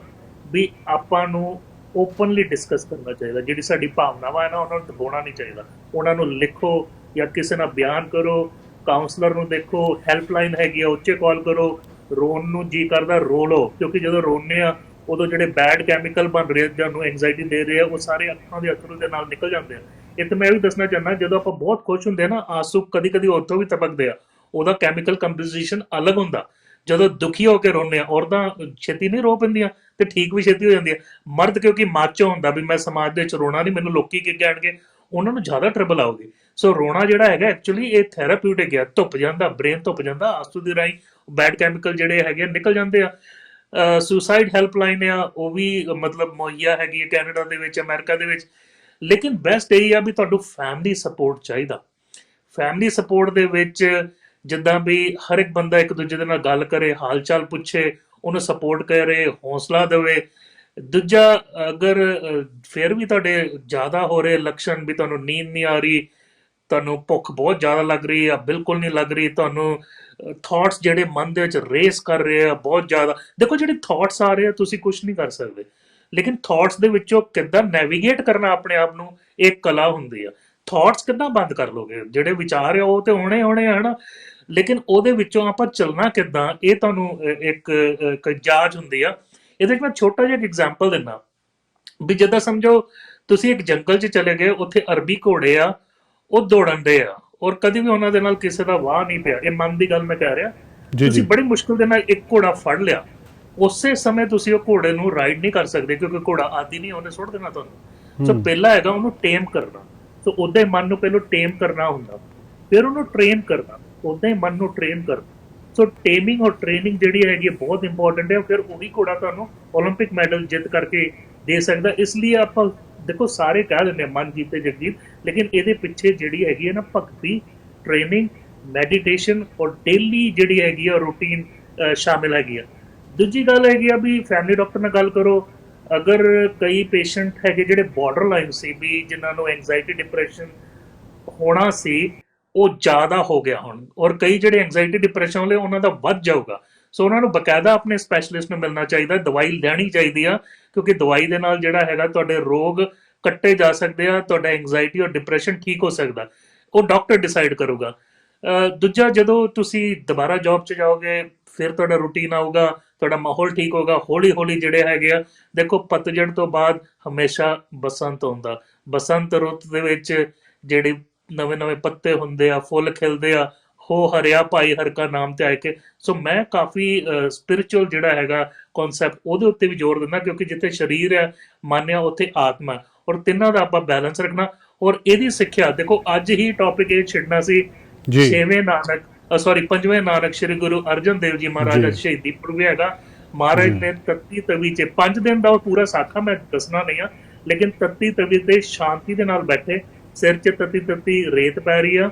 ਵੀ ਆਪਾਂ ਨੂੰ ਓਪਨਲੀ ਡਿਸਕਸ ਕਰਨਾ ਚਾਹੀਦਾ। ਜਿਹੜੀ ਸਾਡੀ ਭਾਵਨਾਵਾਂ ਹੈ ਨਾ, ਉਹਨਾਂ ਨੂੰ ਦਬਾਉਣਾ ਨਹੀਂ ਚਾਹੀਦਾ। ਉਹਨਾਂ ਨੂੰ ਲਿਖੋ ਜਾਂ ਕਿਸੇ ਨਾਲ ਬਿਆਨ ਕਰੋ, ਕਾਉਂਸਲਰ ਨੂੰ ਦੇਖੋ, ਹੈਲਪਲਾਈਨ ਹੈਗੀ ਆ, ਉੱਚੇ ਕਾਲ ਕਰੋ। ਰੋਣ ਨੂੰ ਜੀ ਕਰਦਾ ਰੋ ਲਓ, ਕਿਉਂਕਿ ਜਦੋਂ ਰੋਂਦੇ ਆ ਉਦੋਂ ਜਿਹੜੇ ਬੈਡ ਕੈਮੀਕਲ ਬਣ ਰਹੇ ਜਾਨੂੰ ਐਂਗਜ਼ਾਈਟੀ ਦੇ ਰਹੇ ਆ, ਉਹ ਸਾਰੇ ਅੱਖਾਂ ਦੇ ਅਥਰੂ ਦੇ ਨਾਲ ਨਿਕਲ ਜਾਂਦੇ ਆ। ਇਹ ਤਾਂ ਮੈਂ ਵੀ ਦੱਸਣਾ ਚਾਹੁੰਦਾ, ਜਦੋਂ ਆਪਾਂ ਬਹੁਤ ਖੁਸ਼ ਹੁੰਦੇ ਆ ਨਾ, ਆਂਸੂ ਕਦੀ ਕਦੀ ਉੱਥੋਂ ਵੀ ਟਪਕਦੇ ਆ, ਉਹਦਾ ਕੈਮੀਕਲ ਕੰਪੋਜੀਸ਼ਨ ਅਲੱਗ ਹੁੰਦਾ। ਜਦੋਂ ਦੁਖੀ ਹੋ ਕੇ ਰੋਂਦੇ ਆ, ਔਰਤਾਂ ਛੇਤੀ ਨਹੀਂ ਰੋ ਪੈਂਦੀਆਂ ਤੇ ਠੀਕ ਵੀ ਛੇਤੀ ਹੋ ਜਾਂਦੀ ਹੈ। ਮਰਦ ਕਿਉਂਕਿ ਮਾਚੋ ਹੁੰਦਾ ਵੀ ਮੈਂ ਸਮਾਜ ਦੇ ਵਿੱਚ ਰੋਣਾ ਨਹੀਂ, ਮੈਨੂੰ ਲੋਕੀ ਕੀ ਕਹਿਣਗੇ, ਉਹਨਾਂ ਨੂੰ ਜ਼ਿਆਦਾ ਟਰਬਲ ਆਉਗੀ। ਸੋ ਰੋਣਾ ਜਿਹੜਾ ਹੈਗਾ ਐਕਚੁਅਲੀ ਇਹ ਥੈਰਾਪਿਊਟਿਕ ਹੈ, ਧੁੱਪ ਜਾਂਦਾ ਬ੍ਰੇਨ, ਧੁੱਪ ਜਾਂਦਾ, ਆਂਸੂ ਦੇ ਰਾਹੀਂ ਬੈਡ ਕੈਮੀਕਲ ਜਿਹੜੇ ਹੈਗੇ ਨਿਕਲ ਜਾਂਦੇ ਆ। ਸੁਸਾਈਡ ਹੈਲਪਲਾਈਨ ਆ, ਉਹ ਵੀ ਮਤਲਬ ਮੁਹੱਈਆ ਹੈਗੀ ਹੈ ਕੈਨੇਡਾ ਦੇ ਵਿੱਚ, ਅਮਰੀਕਾ ਦੇ ਵਿੱਚ। ਲੇਕਿਨ ਬੈਸਟ ਇਹ ਆ ਵੀ ਤੁਹਾਨੂੰ ਫੈਮਿਲੀ ਸਪੋਰਟ ਚਾਹੀਦਾ। ਫੈਮਿਲੀ ਸਪੋਰਟ ਦੇ ਵਿੱਚ ਜਿੱਦਾਂ ਵੀ ਹਰ ਇੱਕ ਬੰਦਾ ਇੱਕ ਦੂਜੇ ਦੇ ਨਾਲ ਗੱਲ ਕਰੇ, ਹਾਲ ਚਾਲ ਪੁੱਛੇ, ਉਹਨੂੰ ਸਪੋਰਟ ਕਰੇ, ਹੌਸਲਾ ਦੇਵੇ। ਦੂਜਾ, ਅਗਰ ਫਿਰ ਵੀ ਤੁਹਾਡੇ ਜ਼ਿਆਦਾ ਹੋ ਰਹੇ ਲੱਛਣ, ਵੀ ਤੁਹਾਨੂੰ ਨੀਂਦ ਨਹੀਂ ਆ ਰਹੀ, ਤੁਹਾਨੂੰ ਭੁੱਖ ਬਹੁਤ ਜ਼ਿਆਦਾ ਲੱਗ ਰਹੀ ਆ, ਬਿਲਕੁਲ ਨਹੀਂ ਲੱਗ ਰਹੀ, ਤੁਹਾਨੂੰ ਥਾਟਸ ਜਿਹੜੇ ਮਨ ਦੇ ਵਿੱਚ ਰੇਸ ਕਰ ਰਹੇ ਆ ਬਹੁਤ ਜ਼ਿਆਦਾ। ਦੇਖੋ ਜਿਹੜੇ ਥਾਟਸ ਆ ਰਹੇ ਆ ਤੁਸੀਂ ਕੁਝ ਨਹੀਂ ਕਰ ਸਕਦੇ, ਲੇਕਿਨ ਥਾਟਸ ਦੇ ਵਿੱਚੋਂ ਕਿੱਦਾਂ ਨੈਵੀਗੇਟ ਕਰਨਾ ਆਪਣੇ ਆਪ ਨੂੰ, ਇੱਕ ਕਲਾ ਹੁੰਦੀ ਆ। ਥਾਟਸ ਕਿੱਦਾਂ ਬੰਦ ਕਰ ਲੋਗੇ, ਜਿਹੜੇ ਵਿਚਾਰ ਆ ਉਹ ਤੇ ਹੋਣੇ ਆ ਨਾ, ਲੇਕਿਨ ਉਹਦੇ ਵਿੱਚੋਂ ਆਪਾਂ ਚੱਲਣਾ ਕਿੱਦਾਂ, ਇਹ ਤੁਹਾਨੂੰ ਇੱਕ ਜਾਂਚ ਹੁੰਦੀ ਆ। ਇਹਦੇ ਵਿੱਚ ਮੈਂ ਛੋਟਾ ਜਿਹਾ ਐਗਜ਼ਾਮਪਲ ਦਿੰਦਾ ਵੀ ਜਿੱਦਾਂ ਸਮਝੋ ਤੁਸੀਂ ਇੱਕ ਜੰਗਲ 'ਚ ਚਲੇ ਗਏ, ਉੱਥੇ ਅਰਬੀ ਘੋੜੇ ਆ, ਉਹ ਦੌੜਨ ਦੇ ਆ, ਔਰ ਕਦੀ ਵੀ ਉਹਨਾਂ ਦੇ ਨਾਲ ਕਿਸੇ ਦਾ ਵਾਹ ਨਹੀਂ ਪਿਆ। ਇਹ ਮਨ ਦੀ ਗੱਲ ਮੈਂ ਕਹਿ ਰਿਹਾ। ਤੁਸੀਂ ਬੜੀ ਮੁਸ਼ਕਿਲ ਦੇ ਨਾਲ ਇੱਕ ਘੋੜਾ ਫੜ ਲਿਆ, ਉਸੇ ਸਮੇਂ ਤੁਸੀਂ ਉਹ ਘੋੜੇ ਨੂੰ ਰਾਈਡ ਨਹੀਂ ਕਰ ਸਕਦੇ, ਕਿਉਂਕਿ ਘੋੜਾ ਆਦੀ ਨਹੀਂ, ਉਹਨੇ ਸੁੱਟ ਦੇਣਾ ਤੁਹਾਨੂੰ। ਸੋ ਪਹਿਲਾ ਹੈਗਾ ਉਹਨੂੰ ਟੇਮ ਕਰਨਾ। ਸੋ ਉਹਦੇ ਮਨ ਨੂੰ ਪਹਿਲਾਂ ਟੇਮ ਕਰਨਾ ਹੁੰਦਾ, ਫਿਰ ਉਹਨੂੰ ਟ੍ਰੇਨ ਕਰਨਾ, ਉਹਦੇ ਮਨ ਨੂੰ ਟ੍ਰੇਨ ਕਰਨਾ। ਸੋ ਟੇਮਿੰਗ ਔਰ ਟ੍ਰੇਨਿੰਗ ਜਿਹੜੀ ਹੈਗੀ ਬਹੁਤ ਇੰਪੋਰਟੈਂਟ ਹੈ। ਫਿਰ ਉਹੀ ਘੋੜਾ ਤੁਹਾਨੂੰ ਓਲੰਪਿਕ ਮੈਡਲ ਜਿੱਤ ਕਰਕੇ ਦੇ ਸਕਦਾ। ਇਸ ਲਈ ਆਪਾਂ ਦੇਖੋ ਸਾਰੇ ਕਹਿ ਦਿੰਦੇ ਆ ਮਨ ਜੀਤੇ ਜਗਜੀਤ, ਲੇਕਿਨ ਇਹਦੇ ਪਿੱਛੇ ਜਿਹੜੀ ਹੈਗੀ ਹੈ ਨਾ ਭਗਤੀ, ਟ੍ਰੇਨਿੰਗ, ਮੈਡੀਟੇਸ਼ਨ ਔਰ ਡੇਲੀ ਜਿਹੜੀ ਹੈਗੀ ਆ ਰੂਟੀਨ ਸ਼ਾਮਿਲ ਹੈਗੀ ਆ। ਦੂਜੀ ਗੱਲ ਹੈਗੀ ਆ ਵੀ ਫੈਮਿਲੀ ਡਾਕਟਰ ਨਾਲ ਗੱਲ ਕਰੋ। ਅਗਰ ਕਈ ਪੇਸ਼ੈਂਟ ਹੈਗੇ ਜਿਹੜੇ ਬਾਰਡਰ ਲਾਈਨ ਸੀ, ਵੀ ਜਿਨ੍ਹਾਂ ਨੂੰ ਐਂਗਜ਼ਾਈਟੀ ਡਿਪਰੈਸ਼ਨ ਹੋਣਾ ਸੀ, ਉਹ ਜ਼ਿਆਦਾ ਹੋ ਗਿਆ ਹੁਣ, ਔਰ ਕਈ ਜਿਹੜੇ ਐਂਗਜ਼ਾਈਟੀ ਡਿਪਰੈਸ਼ਨ ਵਾਲੇ ਉਹਨਾਂ ਦਾ ਵੱਧ ਜਾਊਗਾ। ਸੋ ਉਹਨਾਂ ਨੂੰ ਬਕਾਇਦਾ ਆਪਣੇ ਸਪੈਸ਼ਲਿਸਟ ਨੂੰ ਮਿਲਣਾ ਚਾਹੀਦਾ, ਦਵਾਈ ਲੈਣੀ ਚਾਹੀਦੀ ਆ, ਕਿਉਂਕਿ ਦਵਾਈ ਦੇ ਨਾਲ ਜਿਹੜਾ ਹੈਗਾ ਤੁਹਾਡੇ ਰੋਗ ਕੱਟੇ ਜਾ ਸਕਦੇ ਆ, ਤੁਹਾਡਾ ਐਂਗਜ਼ਾਈਟੀ ਔਰ ਡਿਪਰੈਸ਼ਨ ਠੀਕ ਹੋ ਸਕਦਾ। ਉਹ ਡਾਕਟਰ ਡਿਸਾਈਡ ਕਰੂਗਾ। ਦੂਜਾ, ਜਦੋਂ ਤੁਸੀਂ ਦੁਬਾਰਾ ਜੌਬ 'ਚ ਜਾਓਗੇ, ਫਿਰ ਤੁਹਾਡਾ ਰੂਟੀਨ ਆਊਗਾ, ਤੁਹਾਡਾ ਮਾਹੌਲ ਠੀਕ ਹੋਗਾ। ਹੌਲੀ ਹੌਲੀ ਜਿਹੜੇ ਹੈਗੇ ਆ, ਦੇਖੋ ਪਤਝੜ ਤੋਂ ਬਾਅਦ ਹਮੇਸ਼ਾ ਬਸੰਤ ਆਉਂਦਾ। ਬਸੰਤ ਰੁੱਤ ਦੇ ਵਿੱਚ ਜਿਹੜੇ ਨਵੇਂ ਪੱਤੇ ਹੁੰਦੇ ਆ, ਫੁੱਲ ਖਿਲਦੇ ਆ, ਹੋ ਹਰਿਆ ਭਾਈ ਹਰ ਕਾ ਨਾਮ ਤੇ ਆਏ ਕੇ। ਸੋ ਮੈਂ ਕਾਫੀ ਸਪਿਰਿਚੁਅਲ ਜਿਹੜਾ ਹੈਗਾ ਕਨਸੈਪਟ ਉਹਦੇ ਉੱਤੇ ਵੀ ਜ਼ੋਰ ਦਿੰਦਾ, ਕਿਉਂਕਿ ਜਿੱਥੇ ਸਰੀਰ ਹੈ, ਮਨ ਹੈ, ਉੱਥੇ ਆਤਮਾ, ਔਰ ਤਿੰਨਾਂ ਦਾ ਆਪਾਂ ਬੈਲੈਂਸ ਰੱਖਣਾ। ਔਰ ਇਹਦੀ ਸਿੱਖਿਆ ਦੇਖੋ, ਅੱਜ ਹੀ ਟੌਪਿਕ ਇਹ ਛਿੜਨਾ ਸੀ, ਪੰਜਵੇਂ ਨਾਨਕ ਸ਼੍ਰੀ ਗੁਰੂ ਅਰਜਨ ਦੇਵ ਜੀ ਮਹਾਰਾਜ ਦਾ ਸ਼ਹੀਦੀ ਪੁਰਬ ਹੈਗਾ। ਮਹਾਰਾਜ ਨੇ 33 ਤਵੀ 'ਚ 5 ਦਿਨ ਦਾ ਉਹ ਪੂਰਾ ਸਾਖਾ ਮੈਂ ਦੱਸਣਾ ਨਹੀਂ ਆ, ਲੇਕਿਨ 33 ਤਵੀ ਤੇ ਸ਼ਾਂਤੀ ਦੇ ਨਾਲ ਬੈਠੇ, ਸਿਰ 'ਚ ਤਤੀ ਰੇਤ ਪੈ ਰਹੀ ਆ,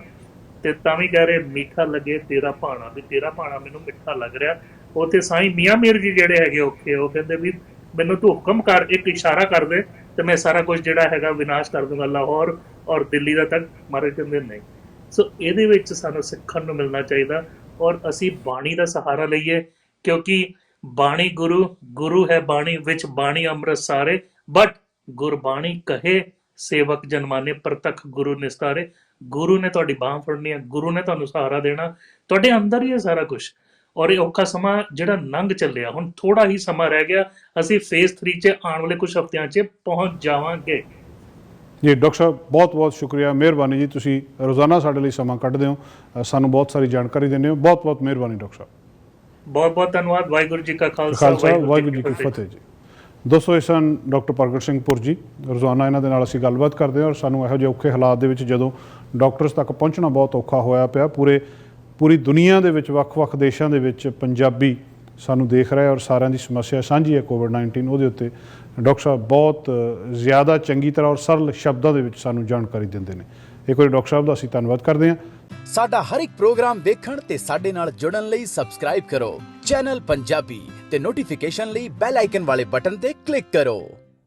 ਤੇ ਤਾਂ ਵੀ ਕਹਿ ਰਹੇ ਮਿੱਠਾ ਲੱਗੇ ਤੇਰਾ ਭਾਣਾ, ਵੀ ਤੇਰਾ ਭਾਣਾ ਮੈਨੂੰ ਮਿੱਠਾ ਲੱਗ ਰਿਹਾ। ਉੱਥੇ ਸਾਈਂ ਮੀਆਂ ਮੀਰ ਜੀ ਜਿਹੜੇ ਹੈਗੇ ਔਖੇ, ਉਹ ਕਹਿੰਦੇ ਵੀ ਮੈਨੂੰ ਤੂੰ ਹੁਕਮ ਕਰ, ਇੱਕ ਇਸ਼ਾਰਾ ਕਰ ਦੇ ਤੇ ਮੈਂ ਸਾਰਾ ਕੁਝ ਜਿਹੜਾ ਹੈਗਾ ਵਿਨਾਸ਼ ਕਰ ਦੂੰਗਾ, ਲਾਹੌਰ ਔਰ ਦਿੱਲੀ ਦਾ ਤੱਕ। ਮਹਾਰਾਜ ਕਹਿੰਦੇ ਨਹੀਂ। ਸੋ ਇਹਦੇ ਵਿੱਚ ਸਾਨੂੰ ਸਿੱਖਣ ਨੂੰ ਮਿਲਣਾ ਚਾਹੀਦਾ, ਔਰ ਅਸੀਂ ਬਾਣੀ ਦਾ ਸਹਾਰਾ ਲਈਏ, ਕਿਉਂਕਿ ਬਾਣੀ ਗੁਰੂ ਹੈ ਬਾਣੀ ਵਿੱਚ, ਬਾਣੀ ਅੰਮ੍ਰਿਤ ਸਾਰੇ, ਬਟ ਗੁਰਬਾਣੀ ਕਹੇ ਸੇਵਕ ਜਨਮਾਨੇ, ਪ੍ਰਤੱਖ ਗੁਰੂ ਨਿਸਤਾਰੇ। ਗੁਰੂ ਨੇ ਤੁਹਾਡੀ ਬਾਂਹ ਫੜਨੀ ਹੈ, ਗੁਰੂ ਨੇ ਤੁਹਾਨੂੰ ਸਹਾਰਾ ਦੇਣਾ, ਤੁਹਾਡੇ ਅੰਦਰ ਹੀ ਹੈ ਸਾਰਾ ਕੁਝ। ਔਰ ਇਹ ਔਖਾ ਸਮਾਂ ਜਿਹੜਾ ਲੰਘ ਚੱਲਿਆ, ਹੁਣ ਥੋੜਾ ਹੀ ਸਮਾਂ ਰਹਿ ਗਿਆ, ਅਸੀਂ ਫੇਜ਼ 3 'ਚ ਆਉਣ ਵਾਲੇ ਕੁਝ ਹਫ਼ਤਿਆਂ 'ਚ ਪਹੁੰਚ ਜਾਵਾਂਗੇ।
ਜੀ ਡਾਕਟਰ ਸਾਹਿਬ ਬਹੁਤ ਬਹੁਤ ਸ਼ੁਕਰੀਆ, ਮਿਹਰਬਾਨੀ ਜੀ, ਤੁਸੀਂ ਰੋਜ਼ਾਨਾ ਸਾਡੇ ਲਈ ਸਮਾਂ ਕੱਢਦੇ ਹੋ, ਸਾਨੂੰ ਬਹੁਤ ਸਾਰੀ ਜਾਣਕਾਰੀ ਦਿੰਦੇ ਹੋ, ਬਹੁਤ ਬਹੁਤ ਮਿਹਰਬਾਨੀ ਡਾਕਟਰ ਸਾਹਿਬ।
ਬਹੁਤ ਬਹੁਤ ਧੰਨਵਾਦ। ਵਾਹਿਗੁਰੂ ਜੀ ਕਾ ਖਾਲਸਾ,
ਵਾਹਿਗੁਰੂ ਜੀ ਕੀ ਫਤਿਹ ਜੀ। ਦੋਸਤੋ, ਇਹ ਸਨ ਡਾਕਟਰ ਪ੍ਰਗਟ ਸਿੰਘ ਪੁਰ ਜੀ। ਰੋਜ਼ਾਨਾ ਇਹਨਾਂ ਦੇ ਨਾਲ ਅਸੀਂ ਗੱਲਬਾਤ ਕਰਦੇ ਹਾਂ ਔਰ ਸਾਨੂੰ ਇਹੋ ਜਿਹੇ ਔਖੇ ਹਾਲਾਤ ਦੇ ਵਿੱਚ ਜਦੋਂ ਡਾਕਟਰਸ ਤੱਕ ਪਹੁੰਚਣਾ ਬਹੁਤ ਔਖਾ ਹੋਇਆ ਪਿਆ, ਪੂਰੀ ਦੁਨੀਆ ਦੇ ਵਿੱਚ ਵੱਖ-ਵੱਖ ਦੇਸ਼ਾਂ ਦੇ ਵਿੱਚ ਪੰਜਾਬੀ ਸਾਨੂੰ ਦੇਖ ਰਿਹਾ ਔਰ ਸਾਰਿਆਂ ਦੀ ਸਮੱਸਿਆ ਸਾਂਝੀ ਹੈ ਕੋਵਿਡ-19, ਉਹਦੇ ਉੱਤੇ ਡਾਕਟਰ ਸਾਹਿਬ ਬਹੁਤ ਜ਼ਿਆਦਾ ਚੰਗੀ ਤਰ੍ਹਾਂ ਔਰ ਸਰਲ ਸ਼ਬਦਾਂ ਦੇ ਵਿੱਚ ਸਾਨੂੰ ਜਾਣਕਾਰੀ ਦਿੰਦੇ ਨੇ। ਇੱਕ ਵਾਰੀ ਡਾਕਟਰ ਸਾਹਿਬ ਦਾ ਅਸੀਂ ਧੰਨਵਾਦ ਕਰਦੇ ਹਾਂ।
ਸਾਡਾ ਹਰ ਇੱਕ ਪ੍ਰੋਗਰਾਮ ਦੇਖਣ ਤੇ ਸਾਡੇ ਨਾਲ ਜੁੜਨ ਲਈ ਸਬਸਕ੍ਰਾਈਬ ਕਰੋ ਚੈਨਲ ਪੰਜਾਬੀ ਤੇ ਨੋਟੀਫਿਕੇਸ਼ਨ ਲਈ ਬੈਲ ਆਈਕਨ ਵਾਲੇ ਬਟਨ ਤੇ ਕਲਿੱਕ ਕਰੋ।